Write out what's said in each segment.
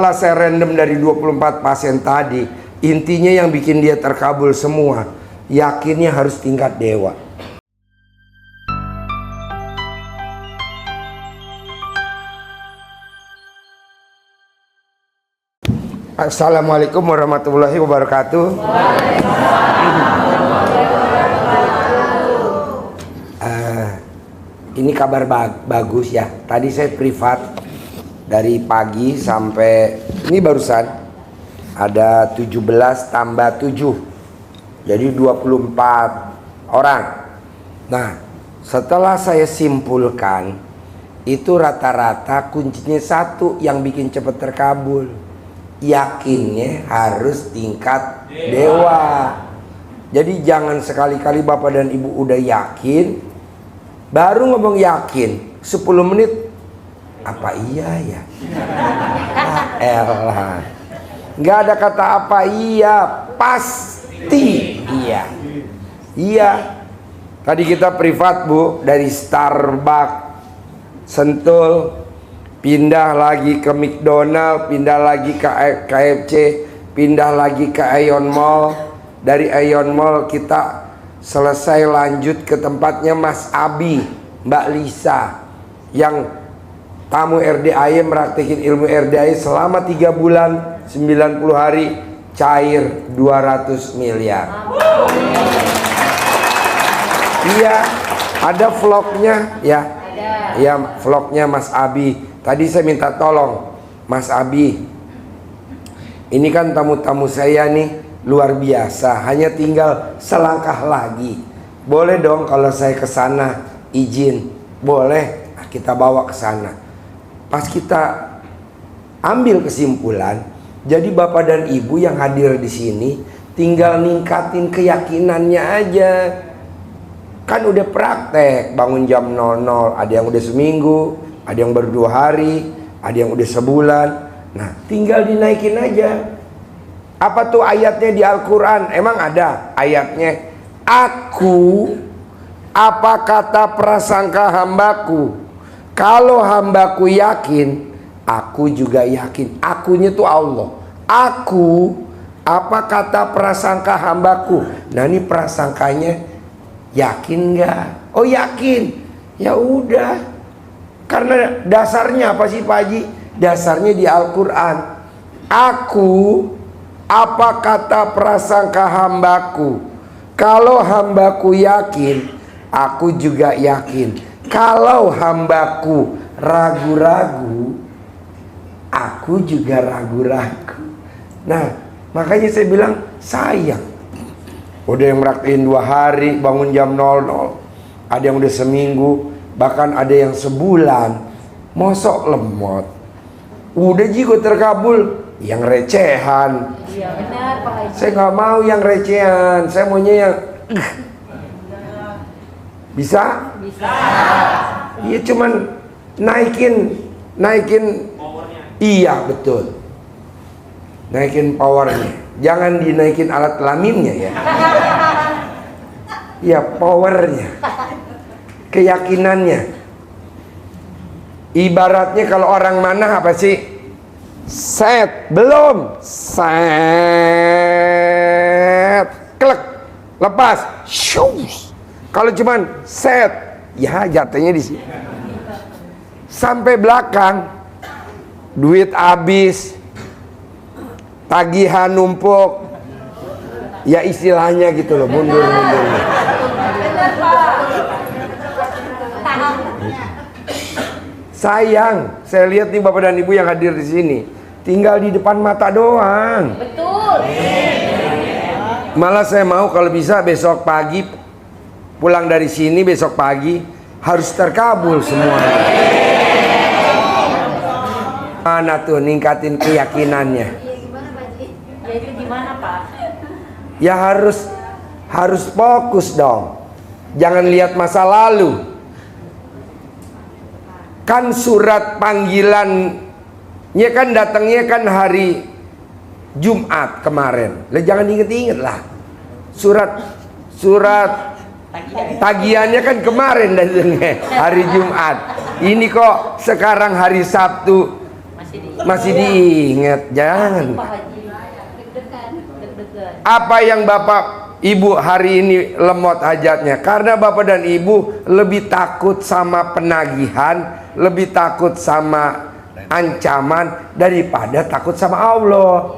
Setelah saya random dari 24 pasien tadi, intinya yang bikin dia terkabul semua, yakinnya harus tingkat dewa. Assalamualaikum warahmatullahi wabarakatuh. Ini kabar bagus ya. Tadi saya privat dari pagi sampai ini barusan ada 17 tambah 7, jadi 24 orang. Nah, setelah saya simpulkan, itu rata-rata kuncinya satu yang bikin cepat terkabul. Yakinnya harus tingkat dewa. Jadi jangan sekali-kali Bapak dan Ibu udah yakin, baru ngomong yakin 10 menit, apa iya ya? Elah, nggak ada kata apa iya, pasti iya. Iya. Tadi kita privat Bu, dari Starbucks Sentul, pindah lagi ke McDonald, pindah lagi ke KFC, pindah lagi ke Aeon Mall. Dari Aeon Mall kita selesai lanjut ke tempatnya Mas Abi, Mbak Lisa, yang tamu RDAI meraktekin ilmu RDAI selama 3 bulan 90 hari, cair 200 miliar. Iya, ada vlognya ya. Ya, vlognya Mas Abi. Tadi saya minta tolong Mas Abi, ini kan tamu-tamu saya nih luar biasa, hanya tinggal selangkah lagi. Boleh dong kalau saya ke sana izin? Boleh, kita bawa ke sana. Pas kita ambil kesimpulan, jadi Bapak dan Ibu yang hadir di sini tinggal ningkatin keyakinannya aja. Kan udah praktek bangun jam 00, ada yang udah seminggu, ada yang baru 2 hari, ada yang udah sebulan. Nah, tinggal dinaikin aja. Apa tuh ayatnya di Al-Quran? Emang ada ayatnya? Aku, apa kata prasangka hambaku? Kalau hambaku yakin, aku juga yakin. Akunya tuh Allah. Aku, apa kata prasangka hambaku? Nah, ini prasangkanya yakin nggak? Oh, yakin. Ya udah. Karena dasarnya apa sih Pak Haji? Dasarnya di Al-Quran. Aku, apa kata prasangka hambaku? Kalau hambaku yakin, aku juga yakin. Kalau hambaku ragu-ragu, aku juga ragu-ragu. Nah, makanya saya bilang sayang. Udah yang meraktiin 2 hari, bangun jam 00. Ada yang udah seminggu, bahkan ada yang sebulan. Mosok lemot. Udah jigo terkabul, yang recehan. Iya benar Pak Haji. Saya nggak mau yang recehan, saya maunya yang bisa? Bisa. Iya, cuman naikin powernya. Iya betul, naikin powernya. Jangan dinaikin alat kelaminnya ya. Iya, powernya, keyakinannya. Ibaratnya kalau orang mana apa sih? Set, belum set, klek, lepas, shoes. Kalau cuman set, ya jatuhnya di sini. Sampai belakang, duit habis, tagihan numpuk, ya istilahnya gitu loh, mundur-mundur. Sayang, saya lihat nih Bapak dan Ibu yang hadir di sini, tinggal di depan mata doang. Betul. Malah saya mau kalau bisa besok pagi pulang dari sini, besok pagi harus terkabul semuanya. Mana tuh ningkatin keyakinannya? Ya gimana Pak Haji? Ya itu gimana Pak? Ya harus fokus dong. Jangan lihat masa lalu. Kan surat panggilannya kan datangnya kan hari Jumat kemarin. Lah jangan inget-inget lah. Surat tagihannya kan kemarin datangnya hari Jumat. Ini kok sekarang hari Sabtu Masih diingat, jangan. Pak Haji. Deg-degan. Apa yang Bapak Ibu hari ini lemot hajatnya? Karena Bapak dan Ibu lebih takut sama penagihan, lebih takut sama ancaman daripada takut sama Allah.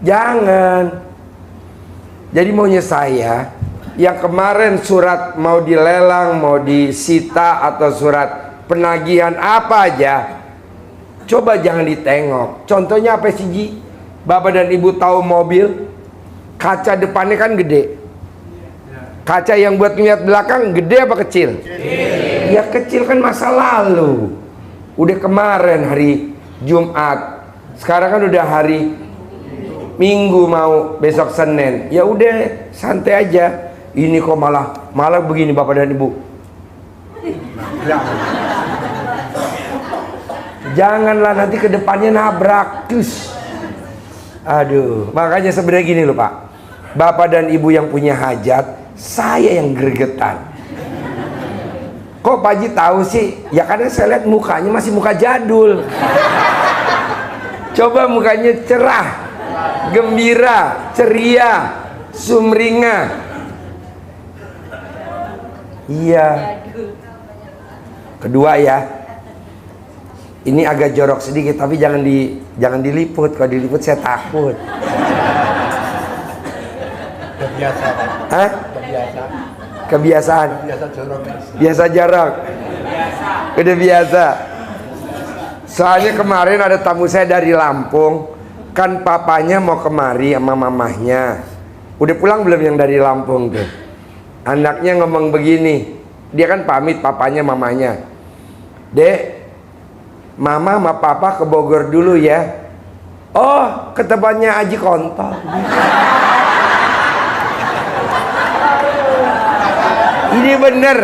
Jangan. Jadi maunya saya, yang kemarin surat mau dilelang, mau disita, atau surat penagihan apa aja, coba jangan ditengok. Contohnya apa sih Ji? Bapak dan Ibu tahu mobil, kaca depannya kan gede. Kaca yang buat ngeliat belakang gede apa kecil? Ya kecil, kan masa lalu. Udah kemarin hari Jumat. Sekarang kan udah hari Minggu, mau besok Senin. Ya udah santai aja. Ini kok malah begini Bapak dan Ibu. Janganlah nanti ke depannya nabrak. Terus aduh, makanya sebenarnya gini loh Pak. Bapak dan Ibu yang punya hajat, saya yang gregetan. Kok Pak Haji tahu sih? Ya karena saya lihat mukanya masih muka jadul. Coba mukanya cerah, gembira, ceria, sumringah. Iya. Kedua ya, ini agak jorok sedikit, tapi jangan diliput. Kalau diliput saya takut. Kebiasaan. Hah? Kebiasaan. Biasa jorok. Udah biasa. Soalnya kemarin ada tamu saya dari Lampung, kan papanya mau kemari sama mamahnya. Udah pulang belum yang dari Lampung tuh? Anaknya ngomong begini, dia kan pamit papanya mamanya. Dek, mama sama papa ke Bogor dulu ya. Oh, ke tempatnya Aji Kontol. Ini bener.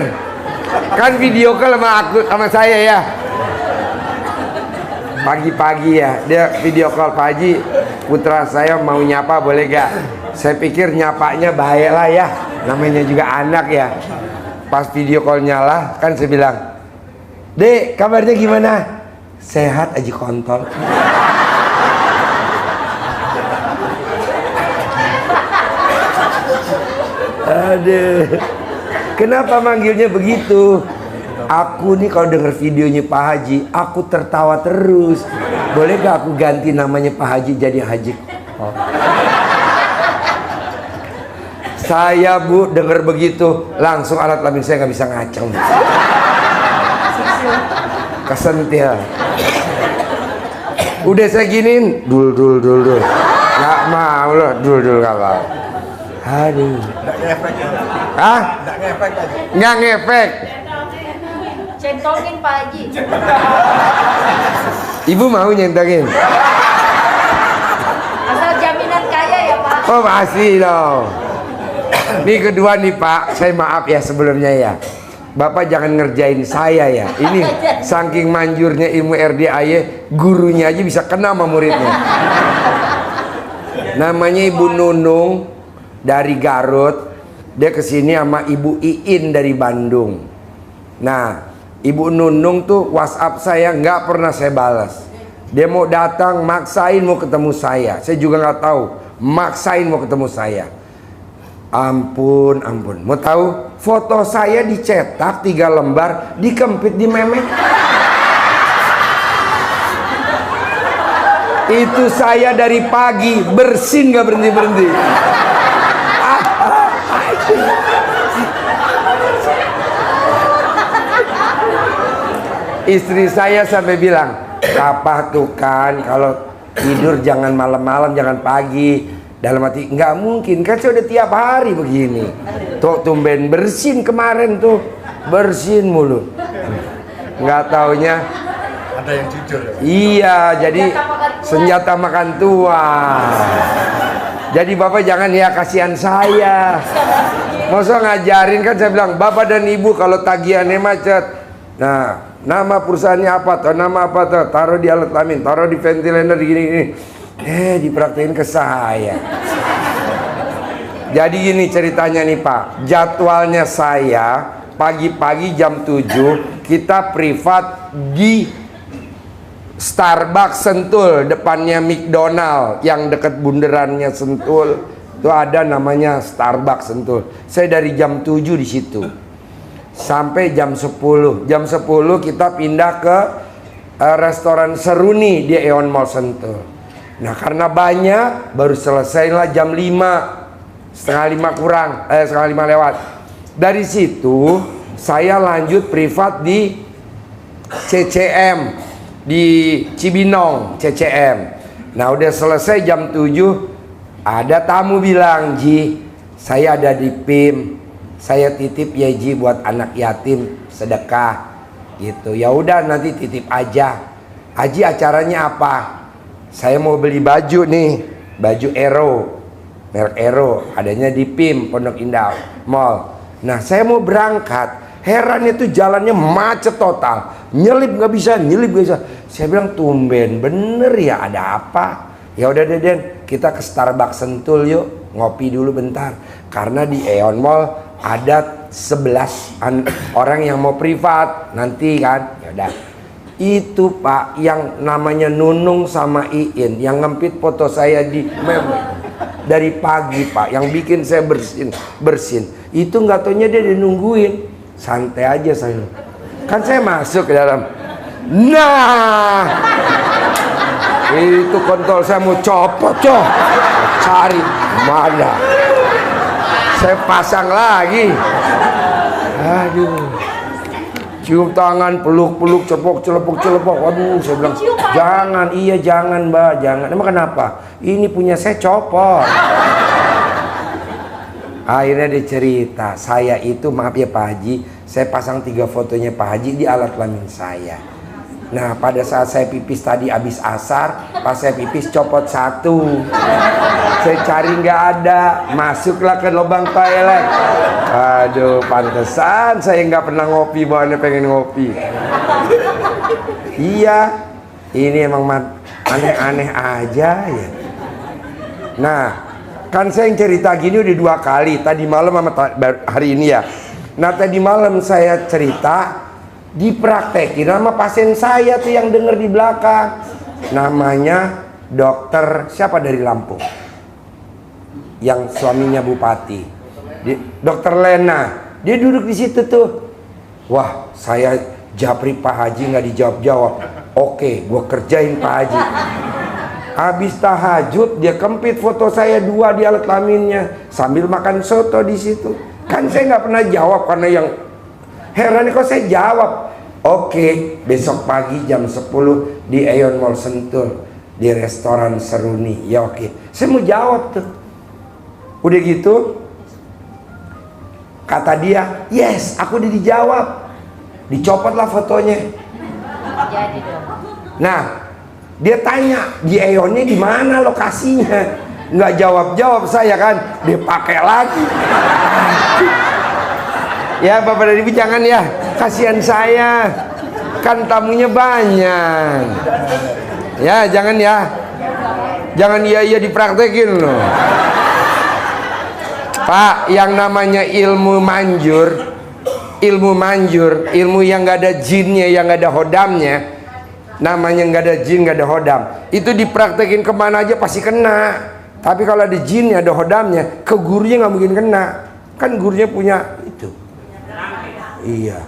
Kan video call sama saya ya. Pagi-pagi ya, dia video call Pak Haji, putra saya mau nyapa boleh gak? Saya pikir nyapanya baik lah ya, namanya juga anak ya. Pas video call nyala, kan saya bilang, Dek, kabarnya gimana? Sehat Aji Kontol. Aduh, kenapa manggilnya begitu? Aku nih kalau denger videonya Pak Haji, aku tertawa terus. Boleh gak aku ganti namanya Pak Haji jadi Haji? Oh. Saya Bu denger begitu, langsung alat kelamin saya nggak bisa ngacau. Kesentil. Udah saya giniin, dul. Nggak mau loh, dul kalau. Aduh. Nggak ngefek. Hah? Nggak ngefek aja. Nggak ngefek. Centongin Pak Haji. Ibu mau nyentangin? Asal jaminan kaya ya Pak. Oh masih loh. Ini kedua nih Pak, saya maaf ya sebelumnya ya. Bapak jangan ngerjain saya ya. Ini saking manjurnya ilmu RDAY, gurunya aja bisa kena sama muridnya. Namanya Ibu Nunung dari Garut. Dia kesini sama Ibu Iin dari Bandung. Nah, Ibu Nunung tuh WhatsApp saya nggak pernah saya balas. Dia mau datang, maksain mau ketemu saya. Saya juga nggak tahu, maksain mau ketemu saya. Ampun. Mau tahu? Foto saya dicetak 3 lembar, dikempit di memek. Itu saya dari pagi bersin nggak berhenti. Istri saya sampai bilang, Papa tuh kan kalau tidur jangan malam-malam, jangan pagi. Dalam hati, nggak mungkin kan saya udah tiap hari begini. Tuh tumben bersin kemarin tuh, bersin mulu. Nggak taunya Ada yang jujur ya. iya, jadi senjata makan tua. Jadi Bapak jangan ya, kasihan saya. Masa ngajarin, kan saya bilang, Bapak dan Ibu kalau tagihannya macet. Nah, nama perusahaannya apa tuh? Nama apa tuh? Taruh di alat kelamin, taruh di ventilator gini-gini. Dipraktekin ke saya. Jadi gini ceritanya nih Pak. Jadwalnya saya pagi-pagi jam 7 kita privat di Starbucks Sentul, depannya McDonald yang dekat bundarannya Sentul. Itu ada namanya Starbucks Sentul. Saya dari jam 7 di situ sampai jam 10. Jam 10 kita pindah ke restoran Seruni di Aeon Mall Sentul. Nah, karena banyak, baru selesailah jam 5, setengah 5 kurang, setengah 5 lewat. Dari situ saya lanjut privat di CCM di Cibinong, CCM. Nah, udah selesai jam 7, ada tamu bilang, "Ji, saya ada di PIM. Saya titip ya Ji buat anak yatim sedekah." Gitu. Ya udah, nanti titip aja. "Haji, acaranya apa?" "Saya mau beli baju nih, baju Aero, merek Aero, adanya di PIM Pondok Indah Mall. Nah, saya mau berangkat." Heran itu jalannya macet total, nyelip nggak bisa, nyelip nggak bisa. Saya bilang, tumben bener ya, ada apa? Ya udah deh Den, kita ke Starbucks Sentul yuk, ngopi dulu bentar. Karena di Aeon Mall ada 11 orang yang mau privat nanti kan. Ya udah. Itu Pak, yang namanya Nunung sama Iin yang ngempit foto saya di meme dari pagi Pak, yang bikin saya bersin. Itu nggak taunya dia nungguin. Santai aja saya, kan saya masuk ke dalam. Nah, itu kontol saya mau copot, cari mana, saya pasang lagi. Aduh, cium tangan, peluk, celepok. Waduh, saya bilang, jangan, iya jangan Mbak, jangan. Emang kenapa? Ini punya saya, copot. Akhirnya dia cerita, saya itu, maaf ya Pak Haji, saya pasang 3 fotonya Pak Haji di alat kelamin saya. Nah, pada saat saya pipis tadi habis asar, pas saya pipis copot 1. Saya cari nggak ada, masuklah ke lubang toilet. Aduh, pantesan saya nggak pernah ngopi, bawaannya pengen ngopi. Iya, ini emang aneh-aneh aja ya. Nah, kan saya yang cerita gini udah 2 kali, tadi malam sama hari ini ya. Nah, tadi malam saya cerita dipraktekin sama pasien saya tuh yang denger di belakang. Namanya dokter siapa dari Lampung, yang suaminya bupati, dokter Lena. Dia duduk di situ tuh. Wah, saya japri Pak Haji nggak dijawab-jawab. Oke, gua kerjain Pak Haji. Habis tahajud dia kempit foto saya 2 di alat kelaminnya sambil makan soto di situ. Kan saya nggak pernah jawab karena yang heran kok saya jawab. Oke, besok pagi jam 10 di Aeon Mall Sentul di restoran Seruni. Ya oke, saya mau jawab tuh. Udah gitu kata dia, yes, aku udah dijawab. Dicopotlah fotonya. Jadi dong. Nah, dia tanya di Aeonnya di mana lokasinya. Nggak jawab saya kan, dia pakai lagi. Ya Bapak dan Ibu jangan ya, kasihan saya, kan tamunya banyak. Ya jangan ya, jangan iya dipraktekin loh. Pak, yang namanya ilmu manjur, ilmu yang nggak ada jinnya, yang nggak ada hodamnya, namanya nggak ada jin, nggak ada hodam, itu dipraktekin kemana aja pasti kena. Tapi kalau ada jinnya, ada hodamnya, ke gurunya nggak mungkin kena. Kan gurunya punya itu. Iya.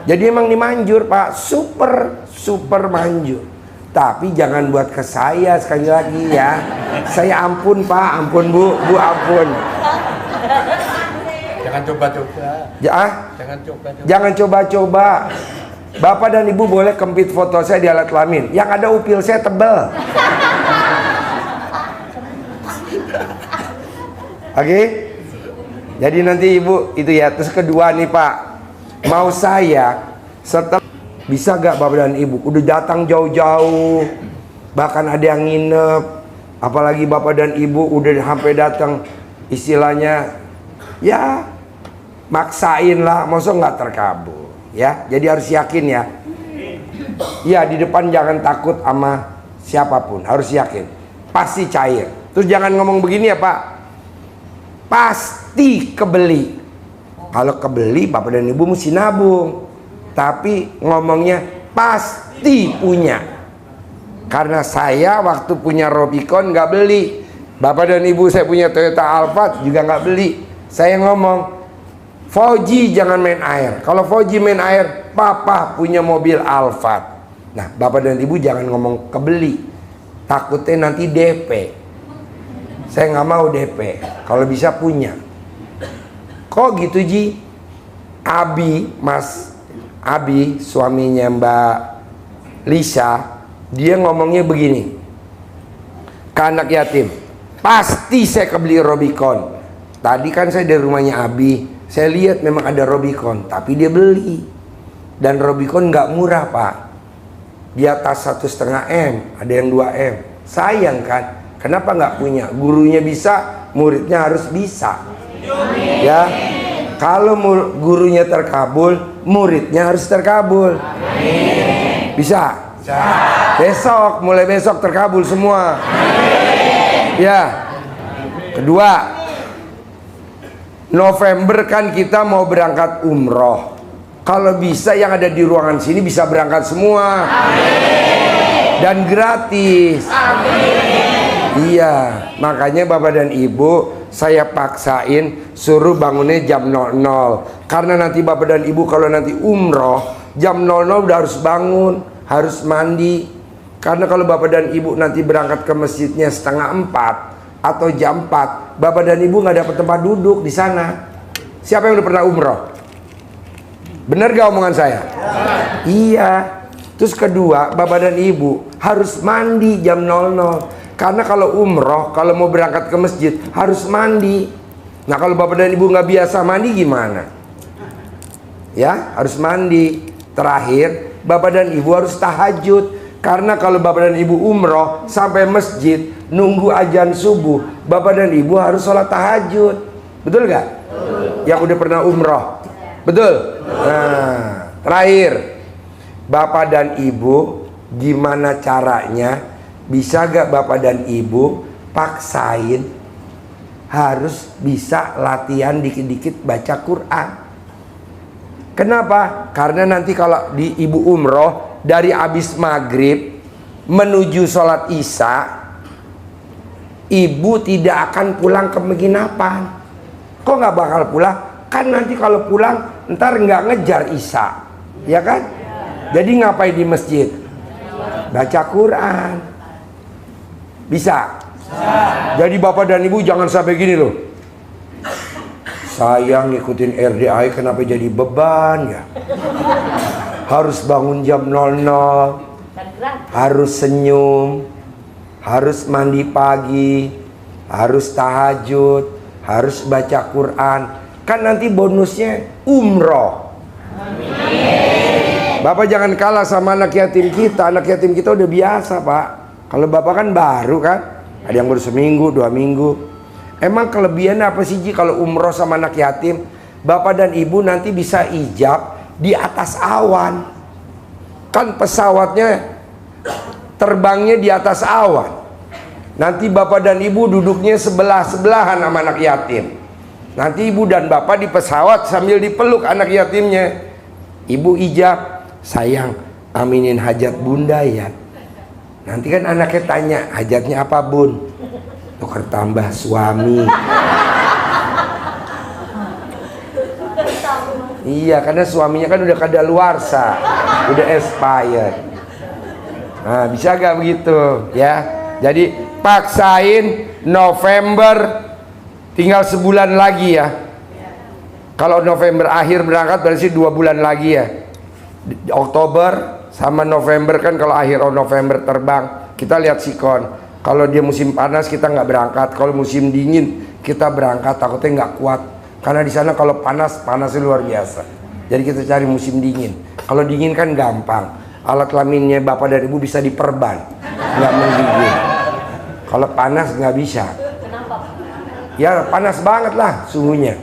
Jadi emang dimanjur Pak, super manjur. Tapi jangan buat ke saya sekali lagi ya. Saya ampun Pak, ampun Bu ampun. Jangan coba-coba. Ya, jangan coba-coba. Bapak dan Ibu boleh kempit foto saya di alat kelamin, yang ada upil saya tebel. Oke, jadi nanti Ibu itu ya. Terus kedua nih Pak, mau saya setelah bisa gak Bapak dan Ibu udah datang jauh-jauh, bahkan ada yang nginep, apalagi Bapak dan Ibu udah sampai datang, istilahnya ya maksain lah, masa nggak terkabul ya. Jadi harus yakin ya. Ya di depan jangan takut sama siapapun, harus yakin pasti cair. Terus jangan ngomong begini ya Pak, pasti kebeli. Kalau kebeli Bapak dan Ibu mesti nabung, tapi ngomongnya pasti punya. Karena saya waktu punya Robicon nggak beli. Bapak dan ibu saya punya Toyota Alphard juga nggak beli. Saya ngomong, Fauji jangan main air. Kalau Fauji main air, papa punya mobil Alphard. Nah, bapak dan ibu jangan ngomong kebeli. Takutnya nanti DP. Saya nggak mau DP. Kalau bisa punya. Kok gitu Ji? Mas Abi, suaminya Mbak Lisa, dia ngomongnya begini. Ke anak yatim, pasti saya kebeli Robicon. Tadi kan saya dari rumahnya Abi, saya lihat memang ada Robicon, tapi dia beli. Dan Robicon nggak murah Pak. Di atas 1,5 M, ada yang 2 M. Sayang kan? Kenapa nggak punya? Gurunya bisa, muridnya harus bisa. Ya, kalau gurunya terkabul, muridnya harus terkabul. Bisa? Besok, mulai besok terkabul semua. Ya. Kedua, November kan kita mau berangkat umroh. Kalau bisa yang ada di ruangan sini bisa berangkat semua. Dan gratis. Iya, makanya Bapak dan Ibu saya paksain suruh bangunnya jam 00. Karena nanti Bapak dan Ibu kalau nanti umroh jam 00 udah harus bangun, harus mandi. Karena kalau Bapak dan Ibu nanti berangkat ke masjidnya 3:30 atau jam 4, Bapak dan Ibu nggak dapat tempat duduk di sana. Siapa yang udah pernah umroh? Bener gak omongan saya? Iya. Terus kedua, Bapak dan Ibu harus mandi jam 00. Karena kalau umroh, kalau mau berangkat ke masjid harus mandi. Nah kalau Bapak dan Ibu nggak biasa mandi gimana? Ya, harus mandi. Terakhir, Bapak dan Ibu harus tahajud. Karena kalau Bapak dan Ibu umroh sampai masjid nunggu azan subuh, Bapak dan Ibu harus sholat tahajud. Betul gak? Yang udah pernah umroh. Betul? Nah, terakhir, Bapak dan Ibu gimana caranya? Bisa gak Bapak dan Ibu paksain harus bisa latihan dikit-dikit baca Quran? Kenapa? Karena nanti kalau di Ibu umroh dari abis maghrib menuju sholat isya, Ibu tidak akan pulang ke penginapan. Kok nggak bakal pulang? Kan nanti kalau pulang ntar nggak ngejar isya, ya kan? Jadi ngapain di masjid? Baca Quran. Bisa? Jadi Bapak dan Ibu jangan sampai gini loh. Saya ngikutin RDI kenapa jadi beban ya? Harus bangun jam 00, harus senyum, harus mandi pagi, harus tahajud, harus baca Quran. Kan nanti bonusnya umroh. Bapak jangan kalah sama anak yatim kita. Anak yatim kita udah biasa Pak. Kalau Bapak kan baru kan, ada yang baru seminggu, 2 minggu. Emang kelebihannya apa sih Ji kalau umroh sama anak yatim? Bapak dan Ibu nanti bisa ijab di atas awan. Kan pesawatnya terbangnya di atas awan. Nanti Bapak dan Ibu duduknya sebelah-sebelahan sama anak yatim. Nanti Ibu dan Bapak di pesawat sambil dipeluk anak yatimnya. Ibu ijab, sayang aminin hajat bunda ya. Nanti kan anaknya tanya, hajatnya apa bun? Tuker tambah suami. Iya, karena suaminya kan udah kadaluarsa, udah expired. Nah, bisa gak begitu ya? Jadi paksain November, tinggal sebulan lagi ya. Kalau November akhir berangkat berarti 2 bulan lagi ya. Oktober sama November kan, kalau akhir November terbang, kita lihat sikon. Kalau dia musim panas kita nggak berangkat, kalau musim dingin kita berangkat, takutnya nggak kuat. Karena di sana kalau panasnya luar biasa. Jadi kita cari musim dingin. Kalau dingin kan gampang. Alat kelaminnya Bapak dan Ibu bisa diperban, nggak menggigil. Kalau panas nggak bisa. Ya panas banget lah suhunya.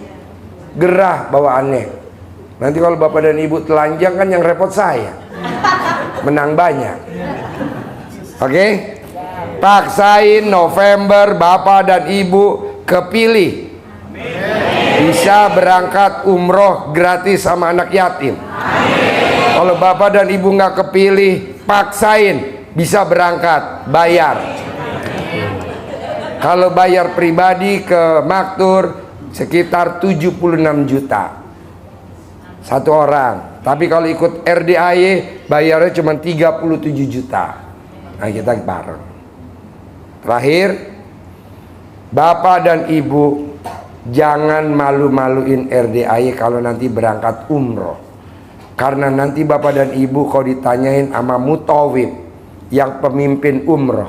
Gerah bawaannya. Nanti kalau Bapak dan Ibu telanjang kan yang repot saya. Menang banyak. Oke? Paksain November Bapak dan Ibu kepilih. Bisa berangkat umroh gratis sama anak yatim. Kalau Bapak dan Ibu nggak kepilih, paksain bisa berangkat, bayar. Kalau bayar pribadi ke Maktur sekitar 76 juta satu orang. Tapi kalau ikut RDAY bayarnya cuma 37 juta. Nah, kita bareng. Terakhir, Bapak dan Ibu jangan malu-maluin RDAY kalau nanti berangkat umroh. Karena nanti Bapak dan Ibu kalau ditanyain sama mutawif yang pemimpin umroh,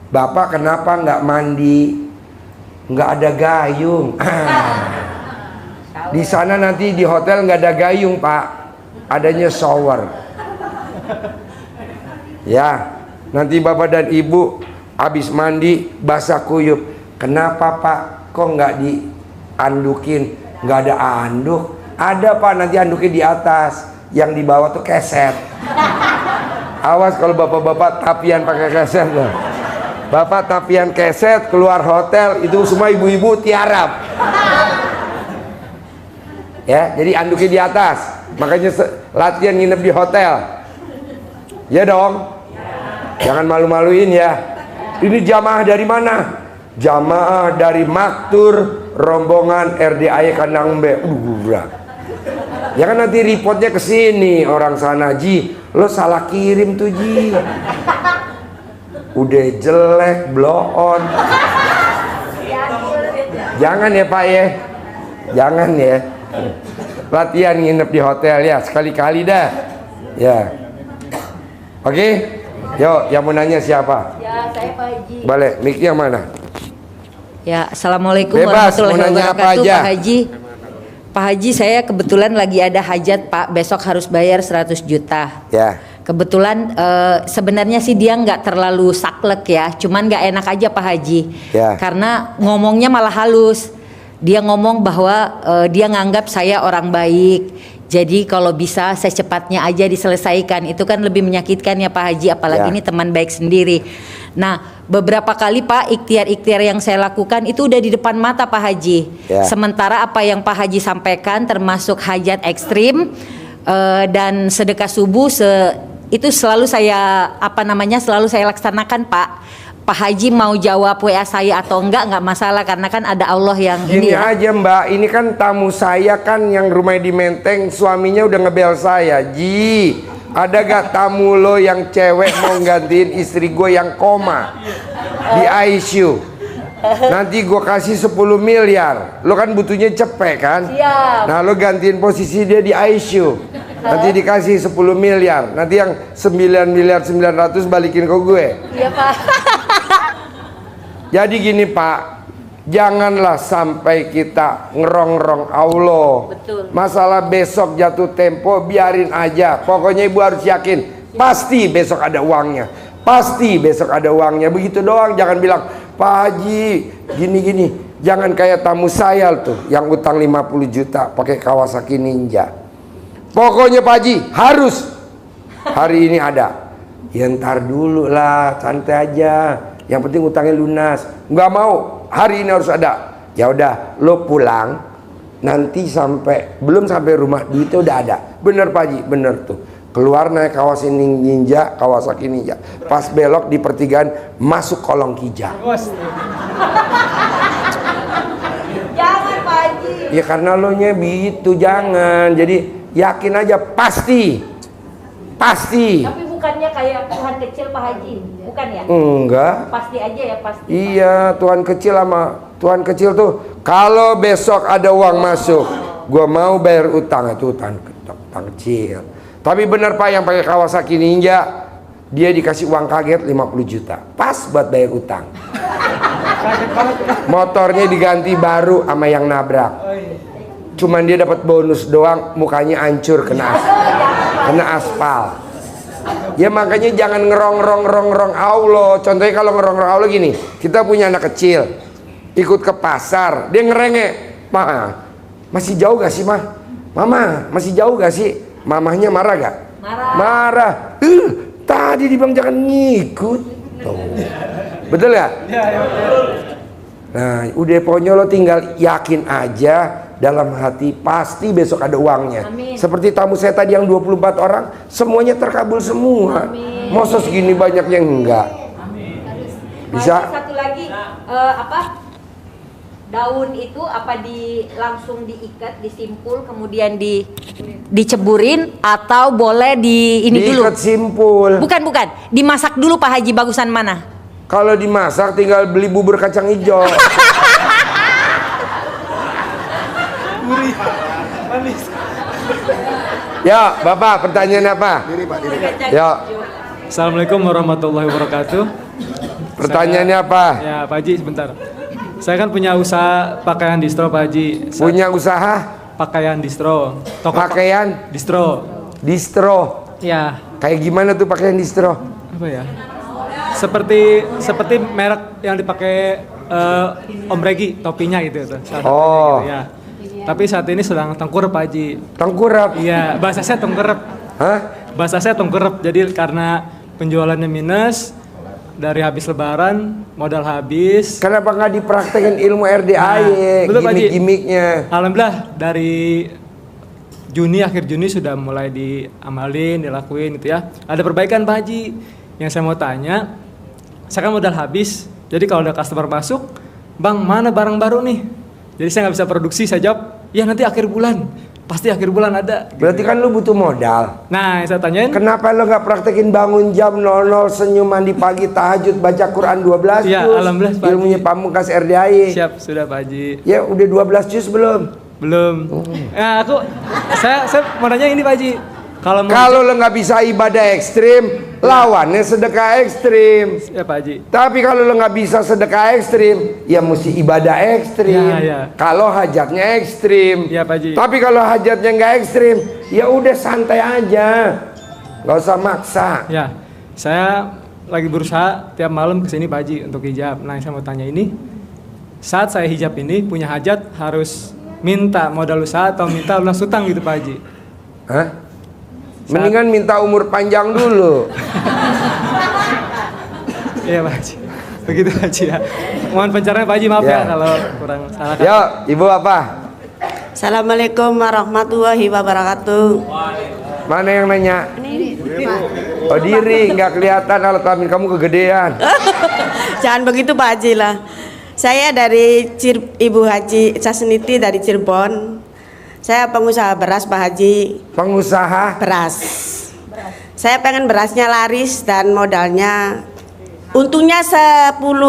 Bapak kenapa nggak mandi? Nggak ada gayung. Di sana nanti di hotel nggak ada gayung, Pak. Adanya shower. Ya, nanti Bapak dan Ibu habis mandi basah kuyup. Kenapa, Pak? Kok nggak diandukin? Nggak ada anduk. Ada, Pak, nanti anduknya di atas. Yang di bawah tuh keset. Awas kalau bapak-bapak tapian pakai keset loh. Bapak tapian keset keluar hotel itu semua ibu-ibu tiarap. Ya, jadi anduknya di atas. Makanya latihan nginep di hotel. Ya dong. Jangan malu-maluin ya. Ini jamaah dari mana? Jamaah dari Maktur rombongan RDAY Kandangmbe. Berat. Ya kan nanti reportnya ke sini orang sana, Ji. Lo salah kirim tuh, Ji. Udah jelek, blow on. Jangan ya, Pak ya. Jangan ya. Latihan nginep di hotel ya, sekali-kali dah. Ya. Oke? Yuk, yang mau nanya siapa? Ya, saya Pak Haji. Balik, mic yang mana? Ya, assalamualaikum Bebas, warahmatullahi mau nanya apa wabarakatuh, aja. Pak Haji. Pak Haji, saya kebetulan lagi ada hajat, Pak. Besok harus bayar 100 juta. Ya. Kebetulan sebenarnya sih dia nggak terlalu saklek ya, cuman nggak enak aja Pak Haji. Ya. Karena ngomongnya malah halus. Dia ngomong bahwa dia nganggap saya orang baik. Jadi kalau bisa secepatnya aja diselesaikan. Itu kan lebih menyakitkan ya Pak Haji, apalagi Ya. ini teman baik sendiri. Nah, beberapa kali Pak ikhtiar-ikhtiar yang saya lakukan itu udah di depan mata Pak Haji. Ya. Sementara apa yang Pak Haji sampaikan termasuk hajat ekstrim dan sedekah subuh itu selalu saya selalu saya laksanakan Pak. Pak Haji mau jawab WA saya atau enggak masalah karena kan ada Allah yang Gini ini ya. aja Mbak, ini kan tamu saya kan yang rumahnya di Menteng, suaminya udah ngebel saya. Ji, ada gak tamu lo yang cewek mau gantiin istri gue yang koma di ICU? Nanti gue kasih 10 miliar. Lo kan butuhnya cepet kan? Siap. Nah lo gantiin posisi dia di ICU. Nanti dikasih 10 miliar. Nanti yang 9 miliar 900 balikin ke gue. Iya Pak. Jadi gini Pak, janganlah sampai kita ngerong-rong Allah. Betul. Masalah besok jatuh tempo biarin aja. Pokoknya ibu harus yakin, pasti besok ada uangnya. Pasti besok ada uangnya. Begitu doang, jangan bilang Pak Haji gini-gini. Jangan kayak tamu saya tuh yang utang 50 juta pakai Kawasaki Ninja. Pokoknya Pak Haji harus hari ini ada. Ya ntar dulu lah, santai aja. Yang penting utangnya lunas. Nggak mau, hari ini harus ada. Ya udah, lo pulang. Nanti belum sampai rumah duitnya udah ada. Bener Pak Haji, bener tuh. Keluar naik Kawasaki Ninja. Pas belok di pertigaan masuk kolong kijang. Jangan Pak Haji. Ya karena lo nya begitu, jangan. Jadi yakin aja pasti. Tapi bukannya kayak Tuhan kecil Pak Haji, bukan ya? Enggak. Pasti aja ya pasti. Iya, Tuhan kecil sama Tuhan kecil tuh kalau besok ada uang masuk, gua mau bayar utang itu utang kecil. Tapi benar Pak yang pakai Kawasaki Ninja, dia dikasih uang kaget 50 juta. Pas buat bayar utang. Motornya diganti baru sama yang nabrak. Cuman dia dapat bonus doang, mukanya hancur kena aspal. Ya makanya jangan ngerong Allah. Contohnya kalau ngerong Allah gini, kita punya anak kecil ikut ke pasar, dia ngerengek, Ma, masih jauh gak sih Ma? Mama, masih jauh gak sih? Mamahnya marah gak? Marah. Tadi dibilang jangan ngikut. Tuh. Betul ya? Nah, udah pokoknya lo tinggal yakin aja dalam hati, pasti besok ada uangnya. Amin. Seperti tamu saya tadi yang 24 orang, semuanya terkabul semua. Masa segini banyak yang enggak? Bisa? Pak Haji, satu lagi apa? Daun itu apa langsung diikat, disimpul, kemudian diceburin atau boleh ini dulu? Diikat simpul. Bukan, dimasak dulu Pak Haji, bagusan mana? Kalau dimasak tinggal beli bubur kacang hijau. Gurih, manis. Ya, Bapak, pertanyaan apa? Diri Pak, diri. Ya, Assalamualaikum warahmatullahi wabarakatuh. pertanyaannya apa? Ya, Pak Haji sebentar. Saya kan punya usaha pakaian distro, Pak Haji. Punya usaha Pakaian distro. Toko pakaian distro. distro. Ya, Kayak gimana tuh pakaian distro? apa ya? Seperti merek yang dipakai Om Regi, topinya gitu tuh. Salah satunya Oh. gitu, ya. Tapi saat ini sedang tengkurap, Pak Haji. Tengkurap. Iya, bahasa saya tengkurap. Hah? Bahasa saya tengkurap. Jadi karena penjualannya minus, dari habis lebaran, modal habis. Kenapa nggak dipraktekin ilmu RDAY, Nah, betul, Pak Haji. gimmick-gimmicknya? Alhamdulillah dari akhir Juni sudah mulai diamalin, dilakuin gitu ya. Ada perbaikan Pak Haji. Yang saya mau tanya, saya kan modal habis. Jadi kalau ada customer masuk, Bang mana barang baru nih? Jadi saya nggak bisa produksi, saya jawab, ya nanti akhir bulan. Pasti akhir bulan ada. Berarti kan lu butuh modal. Nah, yang saya tanyain, Kenapa lo nggak praktekin bangun jam 00, senyum mandi pagi, tahajud, baca Quran 12 Ya, juz, alhamdulillah, Pak ilmunya Haji. Pamungkas RDAY. siap sudah Pak Haji. Ya udah 12 juz belum? Belum. Nah, saya mau nanya ini Pak Haji. Kalau lo nggak bisa ibadah ekstrim, lawannya sedekah ekstrim. ya Pak Haji. Tapi kalau lo nggak bisa sedekah ekstrim, ya mesti ibadah ekstrim. Ya, ya. Kalau hajatnya ekstrim. Ya, Pak Haji. Tapi kalau hajatnya nggak ekstrim, ya udah santai aja, nggak usah maksa. Ya, saya lagi berusaha tiap malam kesini Pak Haji untuk hijab. Nah, yang saya mau tanya ini, saat saya hijab ini punya hajat harus minta modal usaha atau minta lunas hutang gitu Pak Haji? Hah? Mendingan minta umur panjang dulu. Iya Pak Haji. Begitu Pak Haji ya. Mohon pencerahan Pak Haji, maaf Ya. ya kalau kurang salah kata. Yo, ibu apa? Assalamualaikum warahmatullahi wabarakatuh. Mana yang nanya? Oh diri, nggak kelihatan alat kelamin kamu kegedean. Jangan begitu Pak Haji lah. Saya dari Ibu Haji Sasniti dari Cirebon. Saya pengusaha beras Pak Haji. Pengusaha Beras. Saya pengen berasnya laris dan modalnya untungnya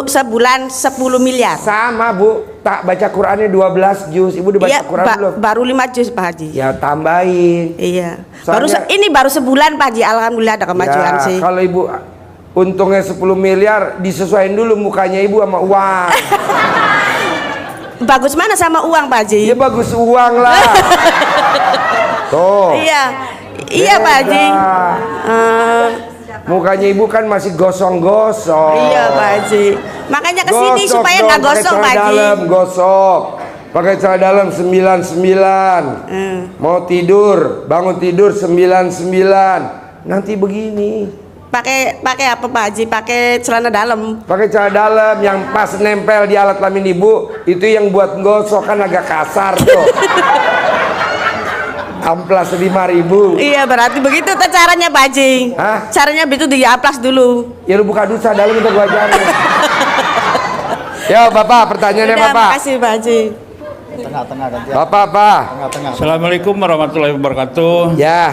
sebulan 10 miliar. sama bu, tak baca Qurannya 12 juz. Ibu udah baca Iya, Quran belum? baru 5 juz Pak Haji. Ya tambahin. Iya. Soalnya- Ini baru sebulan Pak Haji. Alhamdulillah ada kemajuan Ya, sih. kalau ibu untungnya 10 miliar, disesuaikan dulu mukanya ibu sama uang. Bagus mana sama uang Pak Haji? Ya bagus uang lah. Tuh. Iya. Iya Pak Haji. Beda. Mukanya ibu kan masih gosong-gosong. Iya Pak Haji. Makanya kesini Gosok supaya dong, nggak pakai gosong celana Pak Haji. dalam, gosok. Pakai celana dalam 99. Mau tidur, bangun tidur 99. Nanti begini. Pakai apa Pak Haji? Pakai celana dalam. Pakai celana dalam yang pas nempel di alat kelamin ibu, itu yang buat gosok kan agak kasar tuh. Amplas 5.000. Iya berarti begitu tuh caranya Pak Haji. Hah? Caranya begitu diaplas dulu. Ya lu buka dusa dalam itu gua ajarin. Yo Bapak, pertanyaannya Udah, Bapak. makasih Pak Haji. Tengah-tengah ganti. Bapak apa? Tengah-tengah. Assalamualaikum warahmatullahi wabarakatuh. Ya,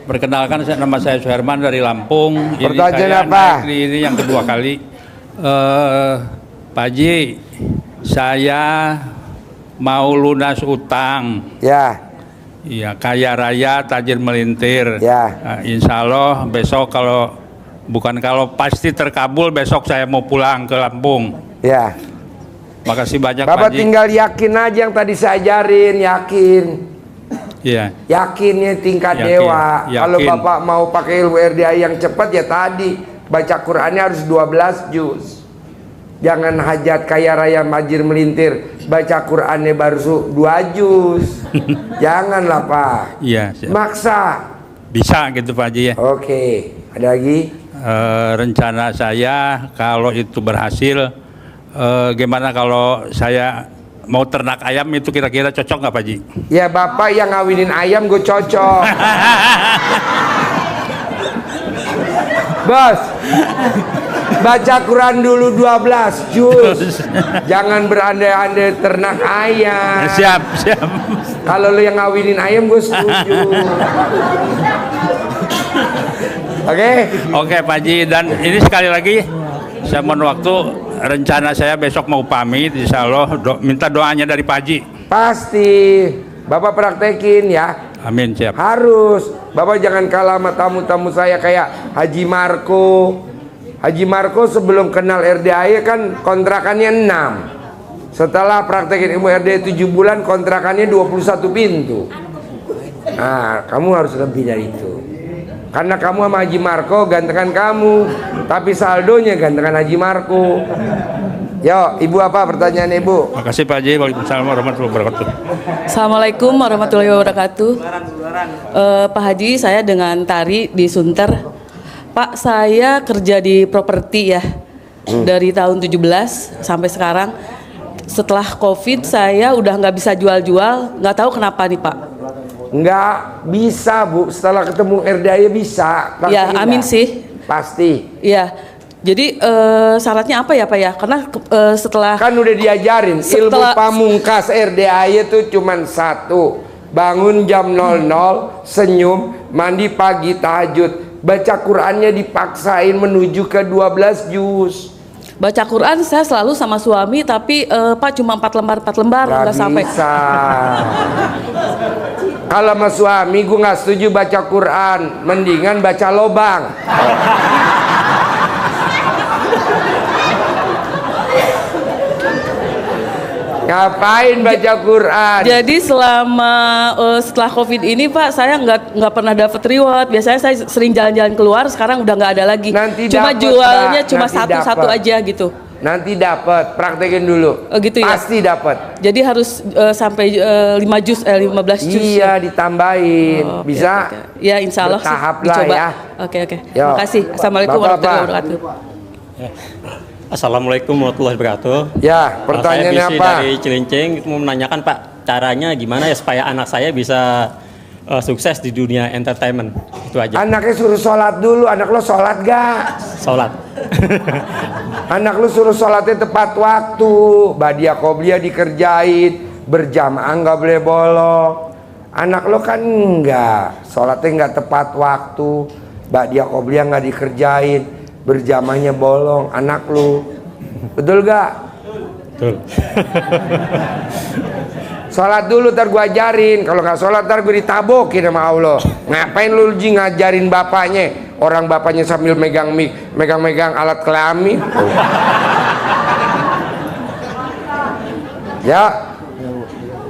Perkenalkan nama saya Suherman dari Lampung. Pertanyaan saya apa? naik ini yang kedua kali. Pak Haji, saya mau lunas utang. ya, Iya, kaya raya, tajir melintir. Ya. Nah, insya Allah besok kalau pasti terkabul, besok saya mau pulang ke Lampung. ya. Makasih banyak Bapak Pak Haji. tinggal yakin aja yang tadi saya ajarin, yakin. Iya. Yakinnya tingkat Yakin, dewa. yakin. Kalau Bapak mau pakai ilmu RDA yang cepat ya tadi baca Qurannya harus 12 juz. Jangan hajat kaya raya majir melintir, baca Qurannya baru 2 juz. Janganlah Pak. Iya. siap. Maksa. Bisa gitu Pak Haji ya. Oke, ada lagi? Rencana saya kalau itu berhasil, gimana kalau saya mau ternak ayam itu kira-kira cocok nggak Pak Haji? Ya bapak yang ngawinin ayam gue cocok. Bos, baca Quran dulu 12 juz. Jangan berandai-andai ternak ayam. Siap, siap. Kalau lu yang ngawinin ayam gue setuju. Oke? Oke Pak Haji, dan ini sekali lagi saya mohon waktu, rencana saya besok mau pamit, insya Allah minta doanya dari Pak Haji. Pasti. Bapak praktekin ya. Amin, siap. Harus. Bapak jangan kalah sama tamu-tamu saya kayak Haji Marco. Haji Marco sebelum kenal RDAY kan kontrakannya 6. Setelah praktekin ilmu RDAY 7 bulan kontrakannya 21 pintu. Nah, kamu harus lebih dari itu. Karena kamu sama Haji Marco gantengan kamu, tapi saldonya gantengan Haji Marco. Yo, Ibu apa pertanyaannya Ibu? Makasih Pak Haji. Waalaikumsalam warahmatullahi wabarakatuh. Assalamualaikum warahmatullahi wabarakatuh. Pak Haji, saya dengan Tari di Sunter. Pak, saya kerja di properti ya dari tahun 17 sampai sekarang. Setelah COVID saya udah nggak bisa jual-jual, nggak tahu kenapa nih Pak. Nggak bisa Bu, setelah ketemu RDAY bisa. Ya, Praktekin amin dah. sih. Pasti. Iya. Jadi syaratnya apa ya Pak ya? Karena setelah Kan udah diajarin ilmu Setelah- pamungkas RDAY itu cuman satu. Bangun jam 00, senyum, mandi pagi tahajud. Baca Qur'annya dipaksain menuju ke 12 juz. baca Quran saya selalu sama suami, tapi Pak cuma 4 lembar Gak nggak sampai. bisa. Kalau sama suami gue nggak setuju baca Quran, mendingan baca lobang. Ngapain baca Quran? Jadi selama setelah COVID ini Pak, saya nggak pernah dapat reward. Biasanya saya sering jalan-jalan keluar, sekarang udah nggak ada lagi. Nanti Cuma dapet, jualnya Mbak. cuma Nanti satu-satu dapet. aja gitu. Nanti dapat, praktekin dulu. Oh, gitu ya? Pasti dapat. Jadi harus sampai 15 juz. Iya, ditambahin. Oh, oke, Bisa? oke. Ya, insya Allah sih bertahap lah dicoba. ya. Oke. Yo. Terima kasih. Assalamualaikum Bapak-bapak. warahmatullahi wabarakatuh. Assalamualaikum warahmatullahi wabarakatuh. Ya, pertanyaannya Saya Bisi apa? dari Cilincing mau menanyakan Pak, caranya gimana ya supaya anak saya bisa sukses di dunia entertainment? Itu aja. Anaknya suruh sholat dulu. Anak lo sholat gak? Sholat. Anak lu suruh sholatnya tepat waktu. Badiah qobliyah dikerjain. Berjamaah nggak boleh bolong. Anak lo kan enggak. Sholatnya nggak tepat waktu. Badiah qobliyah nggak dikerjain. Berjamahnya bolong. Anak lu. Betul gak? Betul. Sholat dulu ntar gue ajarin. Kalau nggak sholat ntar gue ditabokin sama Allah. Ngapain lu Ji ngajarin bapaknya? Orang bapaknya sambil megang mic, megang alat kelamin. Ya,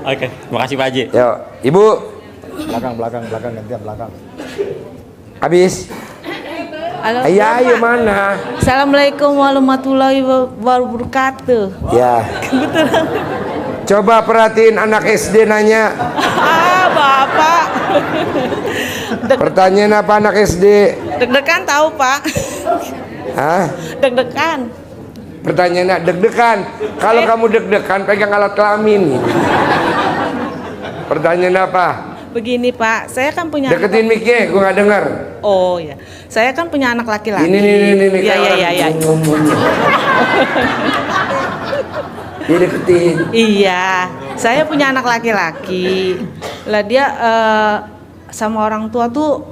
Oke, terima kasih Pak Haji. yuk, Ibu, Belakang gantian belakang. habis. Halo, Ayo mana? Assalamualaikum warahmatullahi wabarakatuh. Ya. Coba perhatiin anak SD nanya. Ah, Bapak. Pertanyaan apa anak SD? Deg-degan tahu, Pak. Hah? Deg-degan. Pertanyaannya deg-degan. Kalau kamu deg-degan pegang alat kelamin. Pertanyaan apa? Begini, Pak. Saya kan punya Deketin mic-nya, gue nggak dengar. Oh, ya. Saya kan punya anak laki-laki. Ini. Iya, iya. Dia deketin. Iya. Saya punya anak laki-laki. Lah dia sama orang tua tuh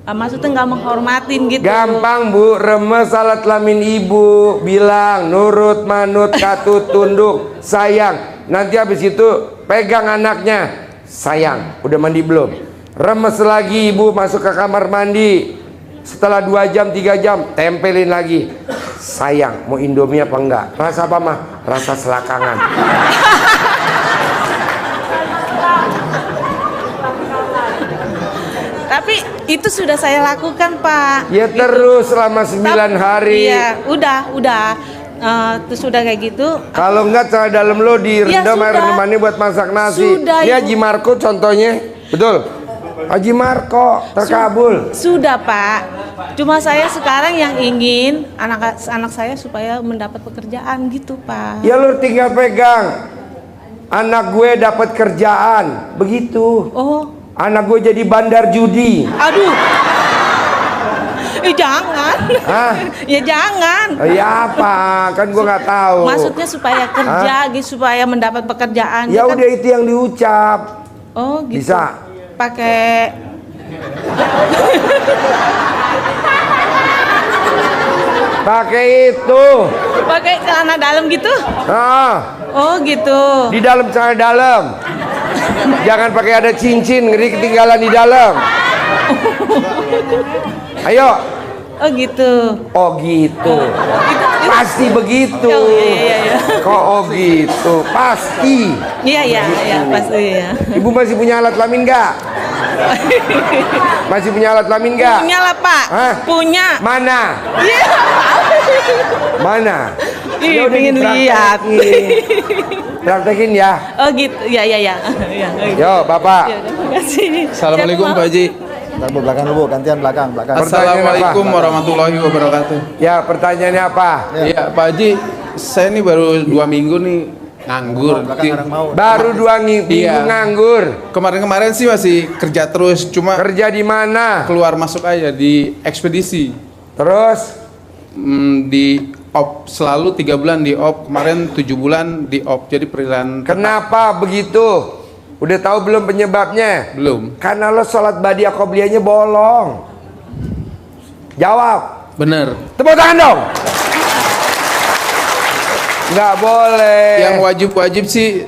maksudnya nggak menghormatin gitu. Gampang Bu, remes alat kelamin ibu, bilang nurut, manut, katut, tunduk, sayang. Nanti habis itu pegang anaknya, sayang, udah mandi belum? Remes lagi ibu, masuk ke kamar mandi. Setelah 2 jam, 3 jam, tempelin lagi. Sayang, mau Indomie apa enggak? Rasa apa mah? Rasa selakangan. Tapi itu sudah saya lakukan, Pak. Ya terus selama 9 hari. Iya, udah. Terus sudah kayak gitu. Kalau enggak celana dalam lo direndam Ya, air sudah. renemannya buat masak nasi. Sudah, Ini Ibu. Haji Marco contohnya, betul? Haji Marco terkabul. Sudah Pak. Cuma saya sekarang yang ingin anak saya supaya mendapat pekerjaan gitu Pak. Ya lu tinggal pegang. Anak gue dapat kerjaan, begitu. Oh. Anak gue jadi bandar judi. Aduh. Jangan. Hah? Ya jangan. Ya apa? Kan gue nggak tahu. Maksudnya supaya kerja gitu, supaya mendapat pekerjaan. Ya kan? udah itu yang diucap. Oh gitu. Bisa. Pakai Pakai itu. pakai celana dalam gitu? Ah, Oh gitu. di dalam celana dalam. Jangan pakai ada cincin, ngeri ketinggalan di dalam. Ayo. Oh gitu. Oh gitu. Pasti begitu. Oh, iya. Kok oh gitu? Pasti. Iya pasti ya. Ibu masih punya alat kelamin nggak? Masih punya alat kelamin nggak? Punya lah Pak. Hah? Punya. Mana? Iya. Mana? Ih, Ya udah pengen lihat. Praktekin ya. Oh gitu. Iya. Ya, Yo, Bapak. ya, terima kasih. Assalamualaikum Siap, Pak Haji. Bentar, Bu, belakang dulu, gantian belakang. Assalamualaikum warahmatullahi wabarakatuh. Ya, pertanyaannya apa? Ya Pak Haji, saya ini baru 2 minggu nih nganggur. Baru 2 minggu Iya. nganggur. Kemarin-kemarin sih masih kerja terus, cuma Kerja di mana? keluar masuk aja di ekspedisi. Terus Di op selalu 3 bulan di op, kemarin 7 bulan di op. Jadi perjalanan kenapa begitu? Udah tahu belum penyebabnya? belum. Karena lo sholat badiah qobliyahnya bolong. Jawab. Bener. Tepuk tangan dong. Nggak boleh. Yang wajib-wajib sih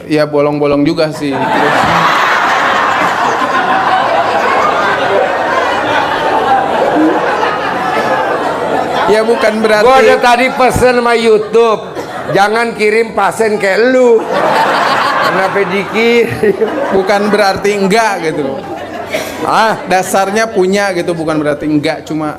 ya bolong-bolong juga sih. Ya bukan berarti. Gua udah tadi pesen sama YouTube, jangan kirim pasien kayak lu. Kenapa dikirim? Bukan berarti enggak gitu. Dasarnya punya gitu, bukan berarti enggak, cuma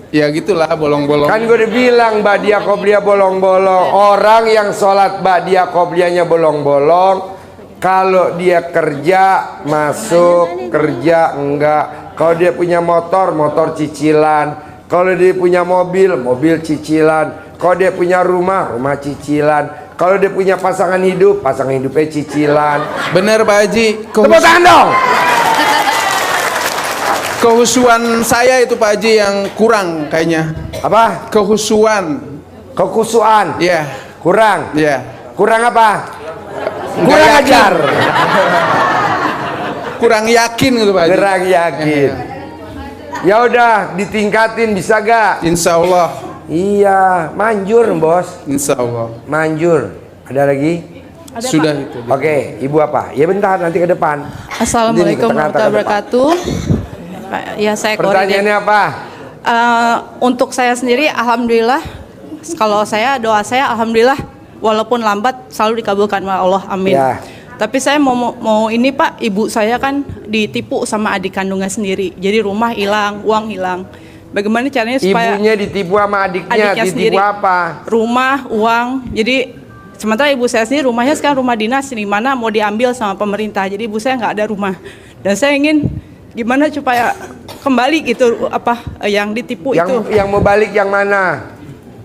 ya gitulah bolong-bolong. Kan gue udah bilang badiah qobliyah bolong-bolong. Orang yang sholat badiah qobliyahnya bolong-bolong, kalau dia kerja masuk, kerja enggak. Kalau dia punya motor, motor cicilan. Kalau dia punya mobil, mobil cicilan. Kalau dia punya rumah, rumah cicilan. Kalau dia punya pasangan hidup, pasangan hidupnya cicilan. Bener Pak Haji. Tepuk tangan dong. Kehusuan saya itu Pak Haji yang kurang kayaknya. Apa? Kehusuan. Kekusuan. Iya. Kurang. Iya. Kurang apa? Nggak Kurang yakin. ajar. Kurang yakin gitu Pak Haji. Kurang yakin. Ya udah ditingkatin, bisa gak? Insya Allah. Iya, manjur bos. Insya Allah. Manjur. Ada lagi? Sudah itu. Oke, ibu apa? Ya bentar, nanti ke depan. Assalamualaikum Ini ke tengah, warahmatullahi ke depan. wabarakatuh. Ya saya Pertanyaannya apa? untuk saya sendiri, alhamdulillah. Kalau saya doa saya, alhamdulillah, walaupun lambat selalu dikabulkan oleh Allah. Amin. Ya. Tapi saya mau ini Pak, ibu saya kan ditipu sama adik kandungnya sendiri. Jadi rumah hilang, uang hilang. Bagaimana caranya supaya Ibunya ditipu sama adiknya ditipu sendiri, apa? rumah, uang. Jadi sementara ibu saya sendiri rumahnya sekarang rumah dinas, di mana mau diambil sama pemerintah. Jadi ibu saya nggak ada rumah. Dan saya ingin gimana supaya kembali gitu apa yang ditipu itu. Yang mau balik yang mana?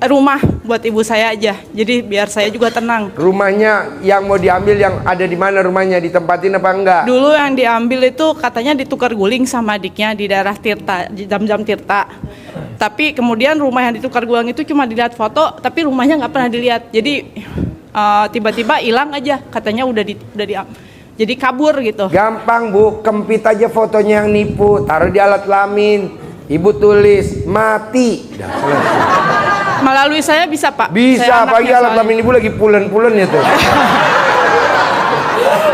Rumah buat ibu saya aja. Jadi biar saya juga tenang. Rumahnya yang mau diambil yang ada di mana rumahnya? Ditempatin apa enggak? Dulu yang diambil itu katanya ditukar guling sama adiknya di daerah Tirta, di Jam-Jam Tirta. Tapi kemudian rumah yang ditukar guling itu cuma dilihat foto, tapi rumahnya nggak pernah dilihat. Jadi tiba-tiba hilang aja. Katanya udah jadi kabur gitu. Gampang Bu, kempit aja fotonya yang nipu, taruh di alat kelamin. Ibu tulis mati. Dah, selesai. Melalui saya bisa Pak? Bisa, Saya apalagi anaknya alat soalnya. kelamin ibu lagi pulen-pulen ya tuh.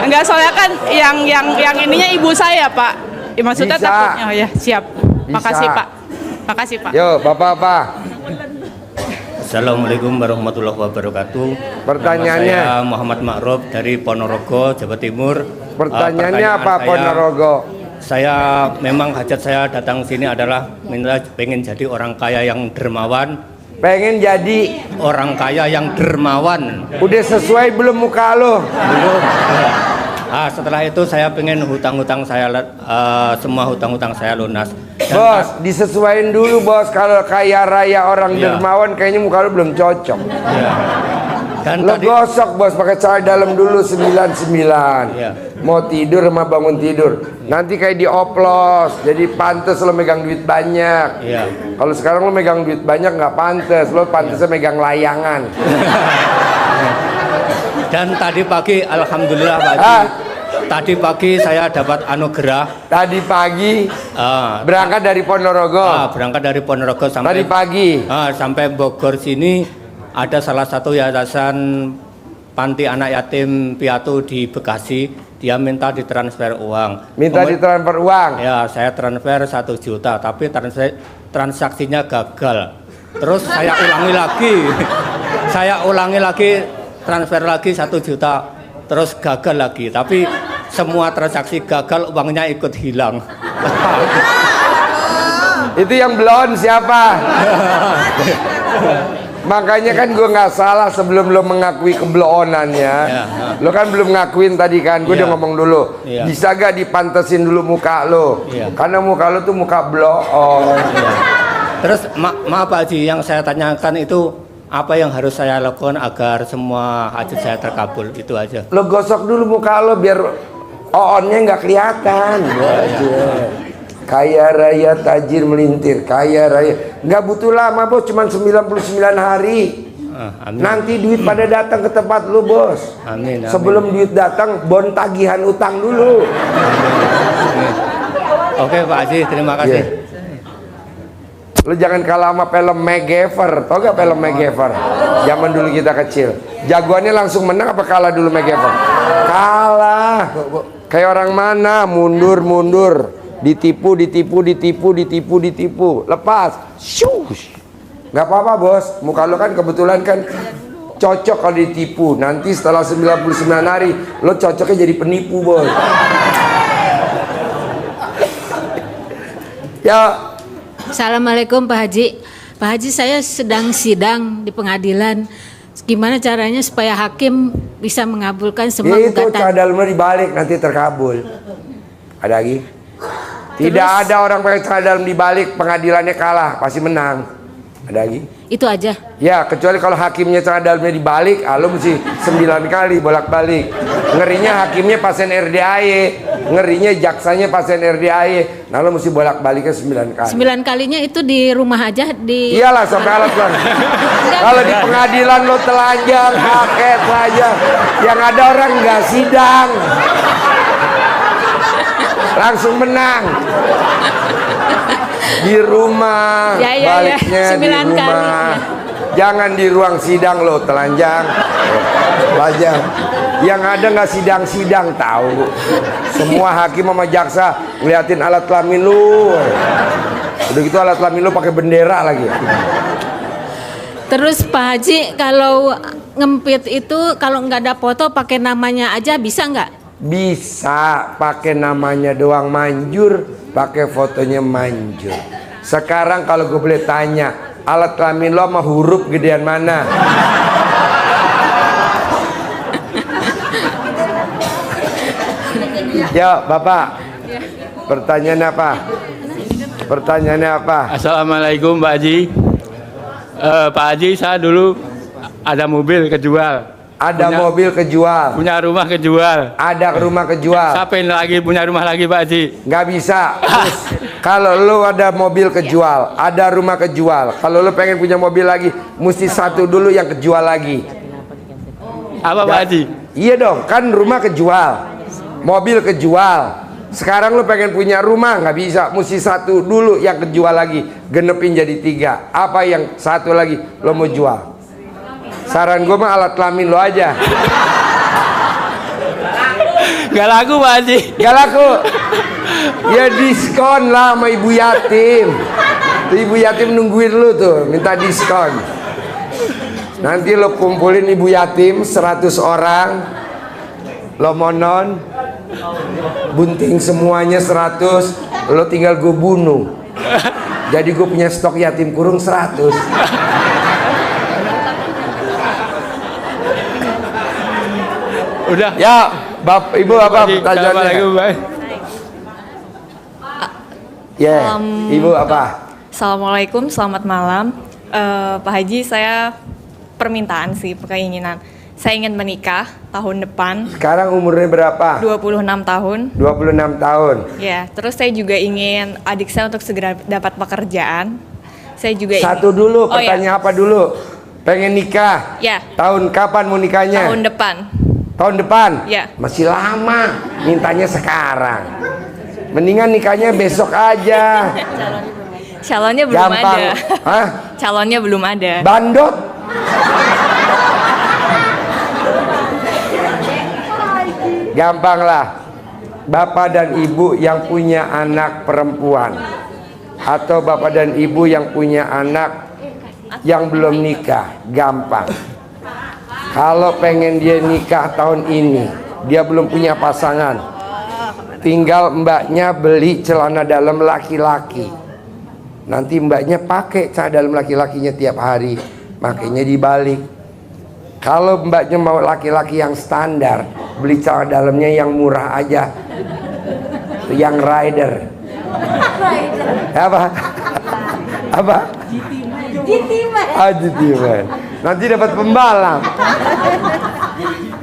Enggak, soalnya kan yang ininya ibu saya Pak. Ya, maksudnya Bisa. takutnya. Oh ya, siap. Bisa. Makasih Pak. Makasih Pak. Yo, Bapak apa? Assalamualaikum warahmatullahi wabarakatuh. Pertanyaannya? Nama saya Muhammad Ma'ruf dari Ponorogo, Jawa Timur. Pertanyaannya apa Pertanyaan Ponorogo? Saya memang hajat saya datang sini adalah pengen jadi orang kaya yang dermawan. Pengen jadi Orang kaya yang dermawan. udah sesuai belum muka lo? Belum. Setelah itu saya pengen hutang-hutang saya semua hutang-hutang saya lunas. Dan Bos, disesuaiin dulu bos. Kalau kaya raya orang Iya. dermawan, kayaknya muka lu belum cocok. Iya. Dan Lo tadi gosok bos pakai celana dalam dulu 99. Iya. Mau tidur sama bangun tidur. Nanti kayak dioplos. Jadi pantes lo megang duit banyak. Iya. Kalau sekarang lo megang duit banyak nggak pantes. Lo pantesnya megang layangan. Dan tadi pagi alhamdulillah Pak Haji. Tadi pagi saya dapat anugerah. Tadi pagi berangkat dari Ponorogo. Berangkat dari Ponorogo sampai Tadi pagi. Sampai Bogor sini ada salah satu yayasan panti anak yatim piatu di Bekasi. Dia minta ditransfer uang. Minta ditransfer uang. Ya, saya transfer 1 juta, tapi transaksinya gagal. Terus saya ulangi lagi. Saya ulangi lagi, transfer lagi 1 juta, terus gagal lagi. Tapi semua transaksi gagal, uangnya ikut hilang. Itu yang blon siapa? Makanya kan gue nggak salah sebelum lo mengakui kebloonannya. Lo kan belum ngakuin tadi kan, gue udah ngomong dulu. Bisa gak dipantesin dulu muka lo? Karena muka lo tuh muka bloon. Terus maaf Pak Haji, yang saya tanyakan itu apa yang harus saya lakukan agar semua hajat saya terkabul, itu aja. Lo gosok dulu muka lo biar oonnya nggak kelihatan. Kaya raya tajir melintir, kaya raya nggak butuh lama bos, cuma 99 hari. Amin. Nanti duit pada datang ke tempat lu bos. Amin, amin. Sebelum duit datang, bon tagihan utang dulu. Oke Pak Haji, terima kasih. Lu jangan kalah sama film MacGyver. Tau gak film MacGyver? Zaman dulu kita kecil. Jagoannya langsung menang apa kalah dulu MacGyver? Kalah. Kayak orang mana? Mundur. Ditipu. Lepas. Shush. Gak apa-apa bos. Muka lo kan kebetulan kan cocok kalau ditipu. Nanti setelah 99 hari lo cocoknya jadi penipu bos. Ya. Assalamualaikum Pak Haji. Pak Haji, saya sedang sidang di pengadilan. Gimana caranya supaya hakim bisa mengabulkan semua Itu gugatan? cadalnya dibalik nanti terkabul. Ada lagi? Tidak ada orang pakai cadal dibalik pengadilannya kalah pasti menang. Ada lagi? Itu aja. Ya kecuali kalau hakimnya cadalnya dibalik, lo mesti 9 kali bolak-balik. Ngerinya hakimnya pasien RDAY, ngerinya jaksanya pasien RDAY. Nah lo mesti bolak-baliknya 9 kali. 9 kalinya itu di rumah aja di. Iyalah sampai alat kan. Kalau di pengadilan lo telanjang, pakai telanjang, yang ada orang nggak sidang, langsung menang. Di rumah, baliknya di 9 rumah. kali. Jangan di ruang sidang lo telanjang, telanjang. Yang ada nggak sidang-sidang tahu. Semua hakim sama jaksa ngeliatin alat kelamin lu. Udah gitu alat kelamin lu pakai bendera lagi. Terus Pak Haji, kalau ngempit itu kalau nggak ada foto pakai namanya aja bisa nggak? Bisa pakai namanya doang manjur, pakai fotonya manjur. Sekarang kalau gue boleh tanya, alat kelamin lo sama huruf gedean mana? Ya Bapak, pertanyaan apa? Pertanyaannya apa? Assalamualaikum Pak Haji. Pak Haji, saya dulu ada mobil kejual. Ada mobil kejual. Punya rumah kejual. Ada rumah kejual. Saya pengen lagi punya rumah lagi Pak Haji. Nggak bisa. Terus, kalau lo ada mobil kejual, ada rumah kejual. Kalau lo pengen punya mobil lagi, mesti satu dulu yang kejual lagi. Apa Pak Haji? Iya dong, kan rumah kejual, mobil kejual. Sekarang lo pengen punya rumah, nggak bisa, mesti satu dulu yang kejual lagi, genepin jadi 3. Apa yang satu lagi lo mau jual? Saran gue mah alat kelamin lo aja. Gak laku Pak Haji. Gak laku. Ya diskon lah sama ibu yatim. Tuh, ibu yatim nungguin lu tuh, minta diskon. Nanti lo kumpulin ibu yatim 100 orang, lo monon, bunting semuanya 100, lo tinggal gue bunuh. Jadi gue punya stok yatim kurung 100. Udah. Ya, Ibu apa pertanyaannya? Ya, Ibu apa? Assalamualaikum, selamat malam. Pak Haji, saya permintaan sih, keinginan. Saya ingin menikah tahun depan. Sekarang umurnya berapa? 26 tahun. 26 tahun. Ya, terus saya juga ingin adik saya untuk segera dapat pekerjaan. Saya juga Satu ingin... dulu, Oh, pertanyaan apa dulu? Pengen nikah? Ya. Tahun kapan mau nikahnya? Tahun depan. Tahun depan? Ya. Masih lama, mintanya sekarang. Mendingan nikahnya besok aja. Calonnya belum Gampang. ada. Hah? Calonnya belum ada. Bandot? Gampang lah. Bapak dan ibu yang punya anak perempuan, atau bapak dan ibu yang punya anak yang belum nikah, gampang. Kalau pengen dia nikah tahun ini, dia belum punya pasangan, tinggal mbaknya beli celana dalam laki-laki. Nanti mbaknya pakai celana dalam laki-lakinya tiap hari, makanya dibalik. Kalau mbaknya mau laki-laki yang standar, beli celana dalamnya yang murah aja, yang rider. Apa? Apa? GT-Man. Nanti dapat pembalap.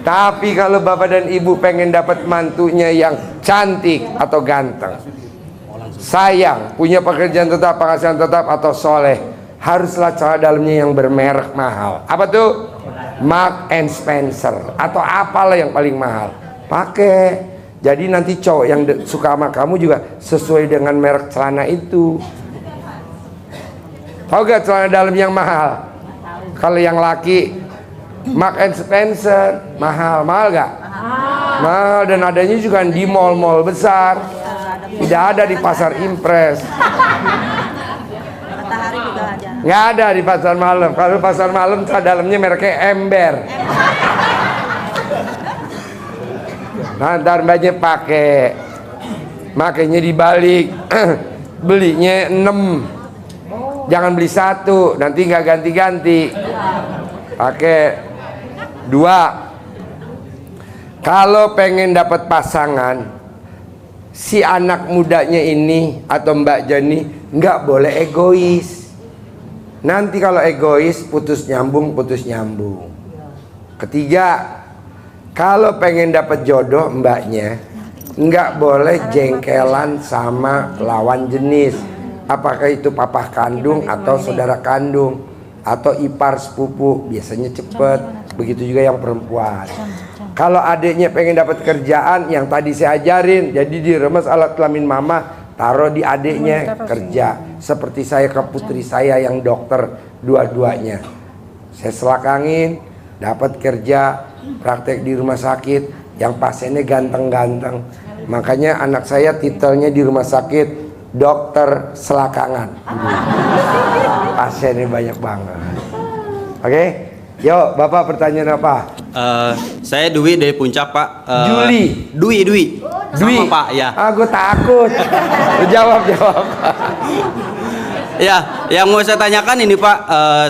Tapi kalau bapak dan ibu pengen dapat mantunya yang cantik atau ganteng, sayang, punya pekerjaan tetap, penghasilan tetap atau soleh, haruslah celana dalamnya yang bermerek mahal. Apa tuh? Mark and Spencer atau apalah yang paling mahal. Pakai. Jadi nanti cowok yang suka sama kamu juga sesuai dengan merek celana itu. Tahu gak celana dalam yang mahal? Kalau yang laki Mark and Spencer mahal gak? Mahal, dan adanya juga di mall-mall besar. Tidak ada di pasar impres. Nggak ada di pasar malam. Kalau pasar malam dalamnya mereknya ember. Nah, ntar mbaknya pakai, makanya dibalik. Belinya 6, jangan beli 1, nanti nggak ganti-ganti. Pakai 2. Kalau pengen dapat pasangan, si anak mudanya ini atau Mbak Jani nggak boleh egois. Nanti kalau egois putus nyambung. Ketiga, kalau pengen dapat jodoh mbaknya nggak boleh jengkelan sama lawan jenis. Apakah itu papa kandung atau saudara kandung atau ipar sepupu, biasanya cepet. Begitu juga yang perempuan. Kalau adiknya pengen dapat kerjaan, yang tadi saya ajarin, jadi diremes alat kelamin mama, taruh di adiknya kerja. Seperti saya ke putri saya yang dokter, dua-duanya saya selakangin, dapat kerja, praktek di rumah sakit, yang pasiennya ganteng-ganteng. Makanya anak saya titelnya di rumah sakit dokter selakangan. Pasiennya banyak banget. Oke, yuk bapak pertanyaan apa? Saya Dwi dari Puncak, Pak. Juli. Dwi. Sama Pak, ya. Aku takut. Jawab. Ya, yang mau saya tanyakan ini, Pak.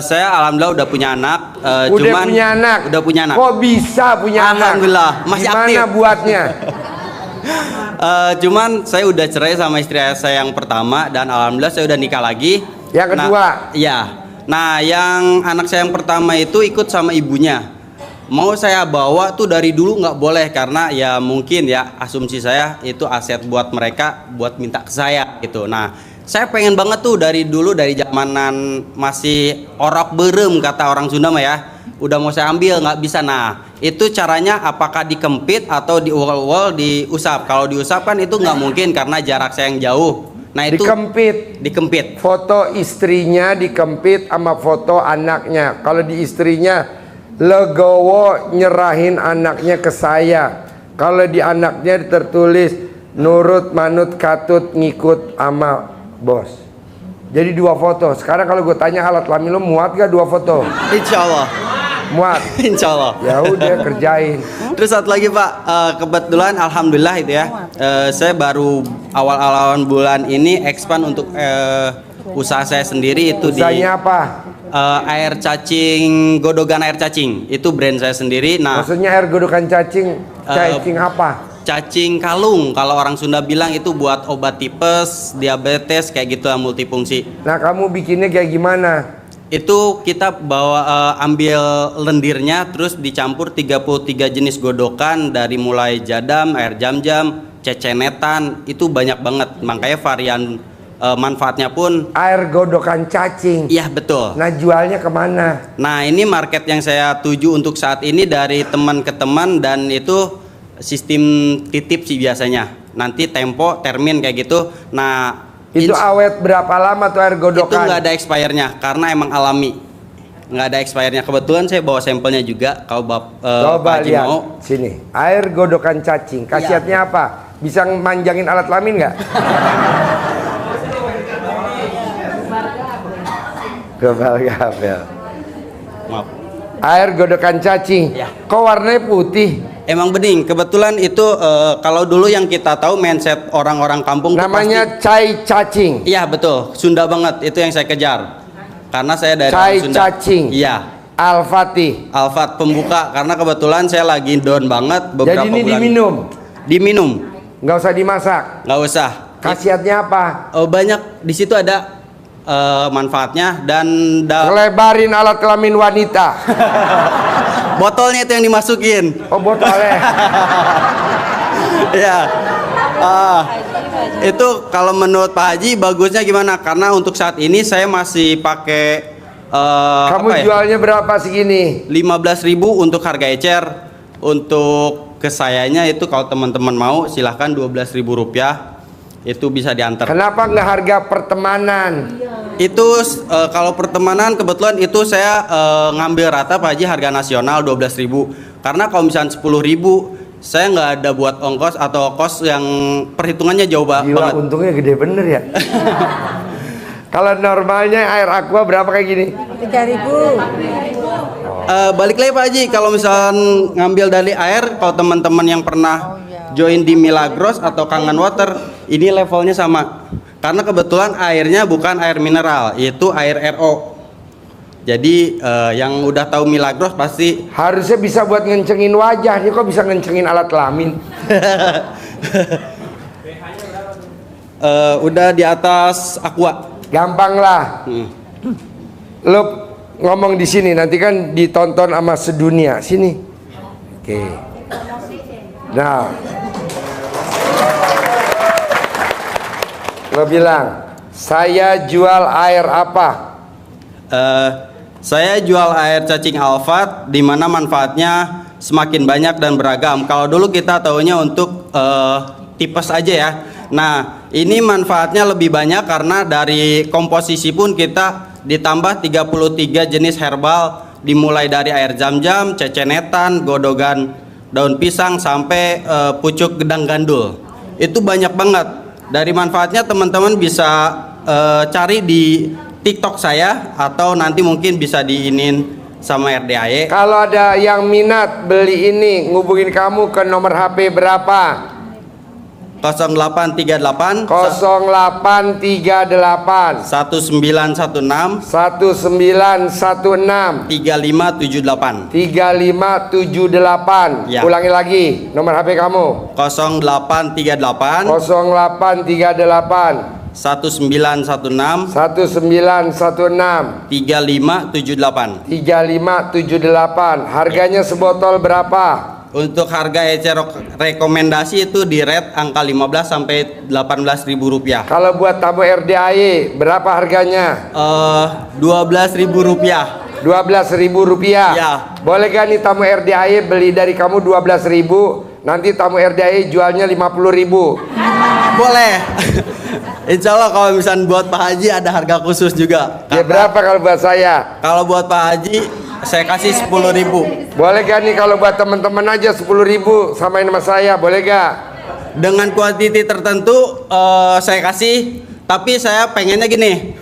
Saya alhamdulillah udah punya anak. Udah punya anak. Kok bisa punya anak? Alhamdulillah, masih aktif. Gimana buatnya? Cuman saya udah cerai sama istri saya yang pertama, dan alhamdulillah saya udah nikah lagi. Yang kedua? Nah, yang anak saya yang pertama itu ikut sama ibunya. Mau saya bawa tuh dari dulu nggak boleh, karena ya mungkin ya asumsi saya itu aset buat mereka buat minta ke saya gitu. Nah, saya pengen banget tuh dari dulu, dari zamanan masih orok berem kata orang Sunda mah ya, udah mau saya ambil nggak bisa. Nah, itu caranya apakah dikempit atau diuol-uol diusap? Kalau diusap kan itu nggak mungkin karena jarak saya yang jauh. Nah, itu dikempit. Foto istrinya dikempit sama foto anaknya. Kalau di istrinya legowo nyerahin anaknya ke saya. Kalau di anaknya tertulis nurut manut katut ngikut ama bos. Jadi 2 foto. Sekarang kalau gue tanya alat kelamin lo muat gak 2 foto? Insya Allah muat. Insya Allah. Ya udah kerjain. Terus satu lagi Pak, kebetulan alhamdulillah itu ya, saya baru awal bulan ini expand untuk usaha saya sendiri itu. Usahanya apa? air cacing, godogan air cacing. Itu brand saya sendiri. Nah, Maksudnya air godokan cacing, cacing apa? cacing kalung, kalau orang Sunda bilang itu buat obat tipes, diabetes, kayak gitu lah, multifungsi. Nah, kamu bikinnya kayak gimana? Itu kita bawa ambil lendirnya, terus dicampur 33 jenis godokan, dari mulai jadam, air jam-jam, cecenetan, itu banyak banget. Makanya varian manfaatnya pun air godokan cacing. Iya, betul. Nah, jualnya kemana? Nah, ini market yang saya tuju untuk saat ini dari teman ke teman, dan itu sistem titip sih biasanya. Nanti tempo, termin kayak gitu. Nah, itu awet berapa lama tuh air godokan? itu nggak ada expire-nya karena emang alami. Nggak ada expire-nya. Kebetulan saya bawa sampelnya juga. Kalau Coba Pak Haji lihat mau. sini. Air godokan cacing. Khasiatnya apa? Bisa manjangin alat kelamin nggak? Gabel. Maaf. Air godokan cacing. Kok warnanya putih? Emang bening. Kebetulan itu kalau dulu yang kita tahu mindset orang-orang kampung tuh Namanya cai cacing. Iya, betul. Sunda banget. Itu yang saya kejar. Karena saya dari Cai Sunda. cacing. Iya. Al-Fatih. Alfat pembuka, karena kebetulan saya lagi down banget beberapa Jadi ini bulan. diminum. Diminum. Nggak usah dimasak. Nggak usah. Khasiatnya apa? Banyak di situ ada manfaatnya, dan Lebarin alat kelamin wanita. botolnya itu yang dimasukin. Oh, botolnya. Ya. Itu kalau menurut Pak Haji bagusnya gimana? Karena untuk saat ini saya masih pakai Kamu jualnya berapa segini? 15.000 untuk harga ecer. Untuk ke sayanya itu kalau teman-teman mau silahkan 12.000 rupiah. Itu bisa diantar. Kenapa nggak harga pertemanan? Itu kalau pertemanan kebetulan itu saya ngambil rata Pak Haji harga nasional 12.000. Karena kalau misalnya 10.000 saya nggak ada buat ongkos atau kos yang perhitungannya jauh banget. Untungnya gede bener ya. Kalau normalnya air aqua berapa kayak gini? 3.000. Balik lagi Pak Haji, kalau misalnya ngambil dari air, kalau teman-teman yang pernah join di Milagros atau Kangen Water, ini levelnya sama. Karena kebetulan airnya bukan air mineral, itu air RO. Jadi yang udah tahu Milagros pasti harusnya bisa buat ngencengin wajah. Dia kok bisa ngencengin alat kelamin? Udah di atas aqua. Gampang lah. Lo ngomong di sini, nanti kan ditonton sama sedunia. Sini. Oke. Nah, lo bilang, saya jual air apa? Saya jual air cacing Alfat, di mana manfaatnya semakin banyak dan beragam. Kalau dulu kita taunya untuk tipes aja ya. Nah, ini manfaatnya lebih banyak karena dari komposisi pun kita ditambah 33 jenis herbal, dimulai dari air jam-jam, cecenetan, godogan daun pisang, sampai pucuk gedang gandul. Itu banyak banget. Dari manfaatnya teman-teman bisa cari di TikTok saya, atau nanti mungkin bisa diinin sama RDAE. Kalau ada yang minat beli ini, ngubungin kamu ke nomor HP berapa? 0838 0838 1916 1916 3578 3578. Ya. Ulangi lagi nomor HP kamu. 0838 0838 1916 1916 3578. 3578. Harganya sebotol berapa? Untuk harga ecer rekomendasi itu di rate angka 15 sampai 18.000 rupiah. Kalau buat tamu RDAE berapa harganya? 12.000 rupiah. 12.000 rupiah. Ya. Boleh gak nih tamu RDAE beli dari kamu 12.000, nanti tamu RDAE jualnya 50.000? Boleh. Insya Allah kalau misalnya buat Pak Haji ada harga khusus juga. Ya berapa kalau buat saya? Kalau buat Pak Haji saya kasih 10.000. Boleh gak nih kalau buat teman-teman aja 10.000 samain sama saya, boleh gak? Dengan kuantiti tertentu saya kasih, tapi saya pengennya gini,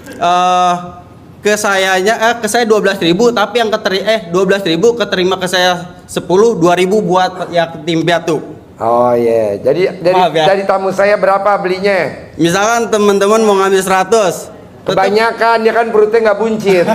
ke saya 12.000, tapi yang 12.000 keterima ke saya 10, 2.000 buat yatim piatu. Oh iya, jadi Maaf ya. dari tamu saya berapa belinya? Misalkan teman-teman mau ngambil 100, Kebanyakan dia kan perutnya nggak buncit.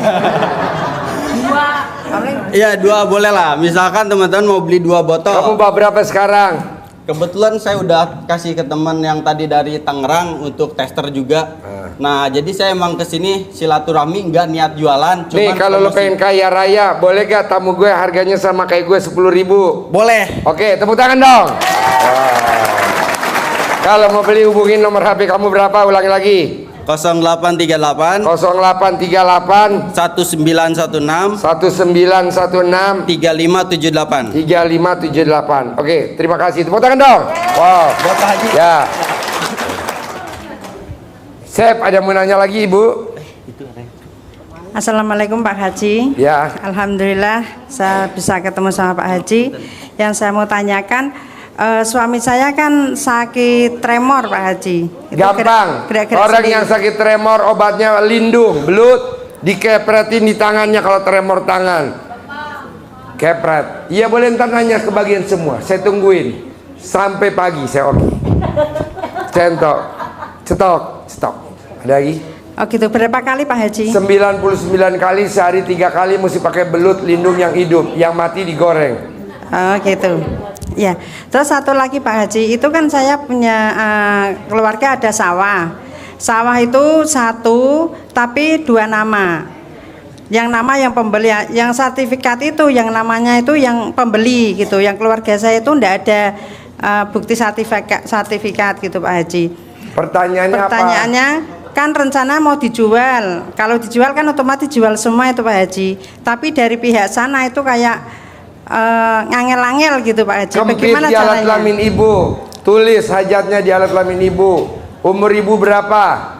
Iya 2 boleh lah. Misalkan teman-teman mau beli 2 botol. Kamu bawa berapa sekarang? Kebetulan saya udah kasih ke teman yang tadi dari Tangerang untuk tester juga. Nah jadi saya emang kesini silaturahmi, nggak niat jualan. Nih kalau lo pengen kaya raya, boleh gak tamu gue harganya sama kayak gue 10.000? Boleh. Oke, tepuk tangan dong. Kalau mau beli hubungin nomor HP kamu berapa? Ulangi lagi. 0838 0838 1916 1916 3578. 3578. Oke, terima kasih. Tepuk tangan dong. Wow. Buat Pak Haji. Ya. Sep, ada mau nanya lagi Ibu? Assalamualaikum Pak Haji. Ya. Alhamdulillah saya bisa ketemu sama Pak Haji. Yang saya mau tanyakan, suami saya kan sakit tremor Pak Haji. Itu Gampang. gerak-gerak Orang sendiri. yang sakit tremor obatnya lindung, belut, dikepretin di tangannya kalau tremor tangan. Kepret. Iya boleh ntar nanya ke bagian semua. Saya tungguin sampai pagi saya oke. Centok. Cetok. Stop. Ada lagi? Oh gitu, berapa kali Pak Haji? 99 kali sehari 3 kali mesti pakai belut lindung yang hidup, yang mati digoreng. Oh gitu. Ya. Terus satu lagi Pak Haji, itu kan saya punya keluarga ada sawah. Sawah itu 1 tapi 2 nama. Yang nama yang pembeli, yang sertifikat itu yang namanya itu yang pembeli gitu. Yang keluarga saya itu enggak ada bukti sertifikat gitu Pak Haji. Pertanyaannya kan rencana mau dijual. Kalau dijual kan otomatis jual semua itu Pak Haji. Tapi dari pihak sana itu kayak ngangel-angel gitu Pak Haji. Kempit Bagaimana di alat caranya? kelamin ibu. Tulis hajatnya di alat kelamin ibu. Umur ibu berapa?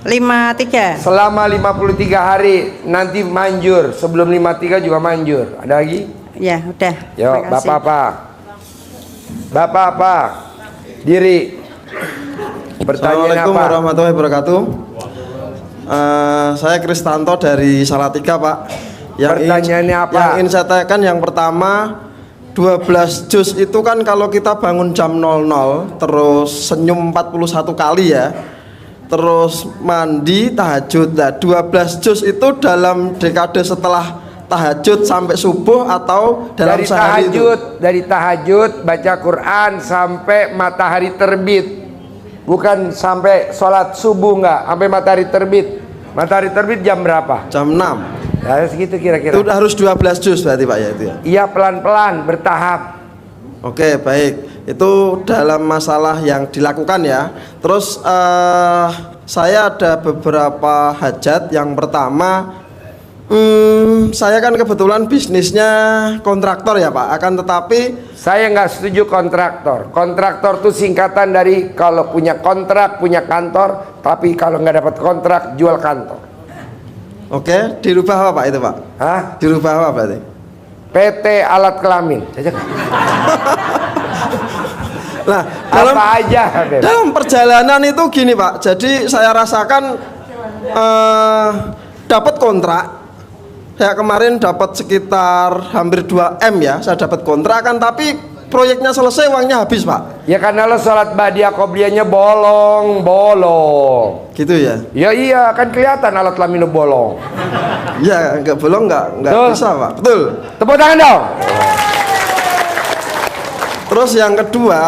53. Selama 53 hari nanti manjur. Sebelum 53 juga manjur. Ada lagi? Ya udah. Yuk, Terima kasih. bapak apa? Bapak apa? Diri. Pertanyaan Assalamualaikum apa? warahmatullahi wabarakatuh. Saya Kristanto dari Salatiga Pak. Pertanyaannya apa? Yang ingin saya tanyakan yang pertama, 12 juz itu kan kalau kita bangun jam 00 terus senyum 41 kali ya, terus mandi tahajud. Nah 12 juz itu dalam dekade setelah tahajud sampai subuh atau dalam Dari sehari tahajud, itu? dari tahajud baca Quran sampai matahari terbit. Bukan sampai sholat subuh enggak, sampai matahari terbit. Matahari terbit jam berapa? Jam 6. Ya segitu kira-kira. Itu harus 12 juz berarti Pak ya itu ya? Iya pelan-pelan, bertahap. Oke baik, itu dalam masalah yang dilakukan ya. Terus saya ada beberapa hajat. Yang pertama, saya kan kebetulan bisnisnya kontraktor ya Pak. Akan tetapi saya nggak setuju kontraktor. Kontraktor itu singkatan dari kalau punya kontrak, punya kantor. Tapi kalau nggak dapat kontrak, jual kantor. Oke, dirubah apa Pak itu Pak? Hah? Dirubah apa berarti? PT alat kelamin. Nah, dalam perjalanan itu gini Pak. Jadi saya rasakan dapat kontrak. Saya kemarin dapat sekitar hampir 2 M ya. Saya dapat kontrakan tapi proyeknya selesai uangnya habis Pak. Ya karena lo sholat badiah qobliyahnya bolong. Gitu ya? Ya iya kan kelihatan alat kelamin lo bolong. Ya nggak bolong nggak bisa Pak. Betul. Tepuk tangan dong. Terus yang kedua,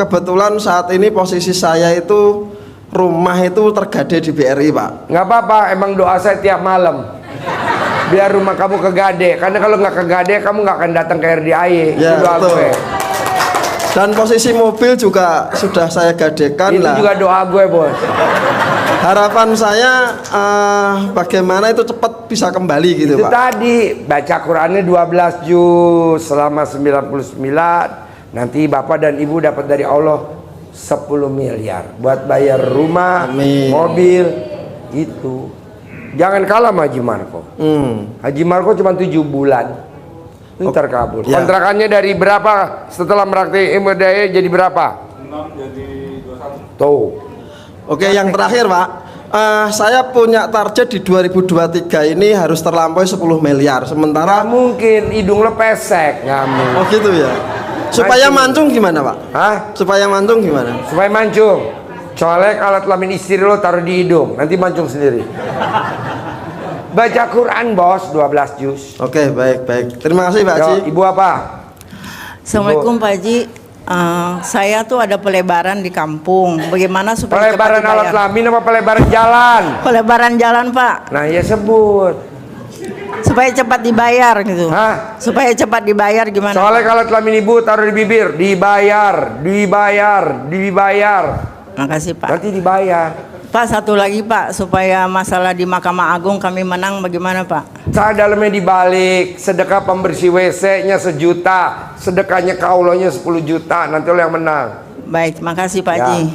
kebetulan saat ini posisi saya itu rumah itu tergade di BRI Pak. Nggak apa-apa, emang doa saya tiap malam. Biar rumah kamu kegade, karena kalau nggak kegade kamu nggak akan datang ke RDIY. Ya, Itu doa betul. gue. Dan posisi mobil juga sudah saya gadekan Itu lah. juga doa gue bos. Harapan saya bagaimana itu cepat bisa kembali gitu Itu Pak. tadi baca Qurannya 12 juz selama 99. Nanti bapak dan ibu dapat dari Allah 10 miliar buat bayar rumah, mobil itu. Jangan kalah sama Haji Marco. Haji Marco cuma 7 bulan. Itu terkabul. Ya. Kontrakannya dari berapa setelah merakti MDA jadi berapa? 6 jadi 21. Tuh. Oke, yang terakhir Pak, saya punya target di 2023 ini harus terlampaui 10 miliar. Sementara mungkin hidung lo pesek, nggak mungkin. Oh gitu ya. Supaya mancung gimana Pak? Hah? Supaya mancung gimana? Supaya mancung. Colek alat kelamin istri lo taruh di hidung, nanti mancung sendiri. Baca Quran bos, 12 juz. Oke, baik. Terima kasih Pak Haji. Ibu apa? Assalamualaikum Pak Haji. Saya tuh ada pelebaran di kampung. Bagaimana supaya Pelebaran cepat alat dibayar? kelamin apa pelebaran jalan? Pelebaran jalan Pak. Nah ya sebut. Supaya cepat dibayar gitu. Hah? Supaya cepat dibayar gimana? Soalnya kalau kelamin ibu taruh di bibir, dibayar. Makasih Pak. Nanti dibayar. Pak, satu lagi Pak, supaya masalah di Mahkamah Agung kami menang bagaimana Pak? Dalamnya dibalik, sedekah pembersih WC-nya 1 juta, sedekahnya kaulonya 10 juta, nanti lo yang menang. Baik, makasih Pak Ya. Haji.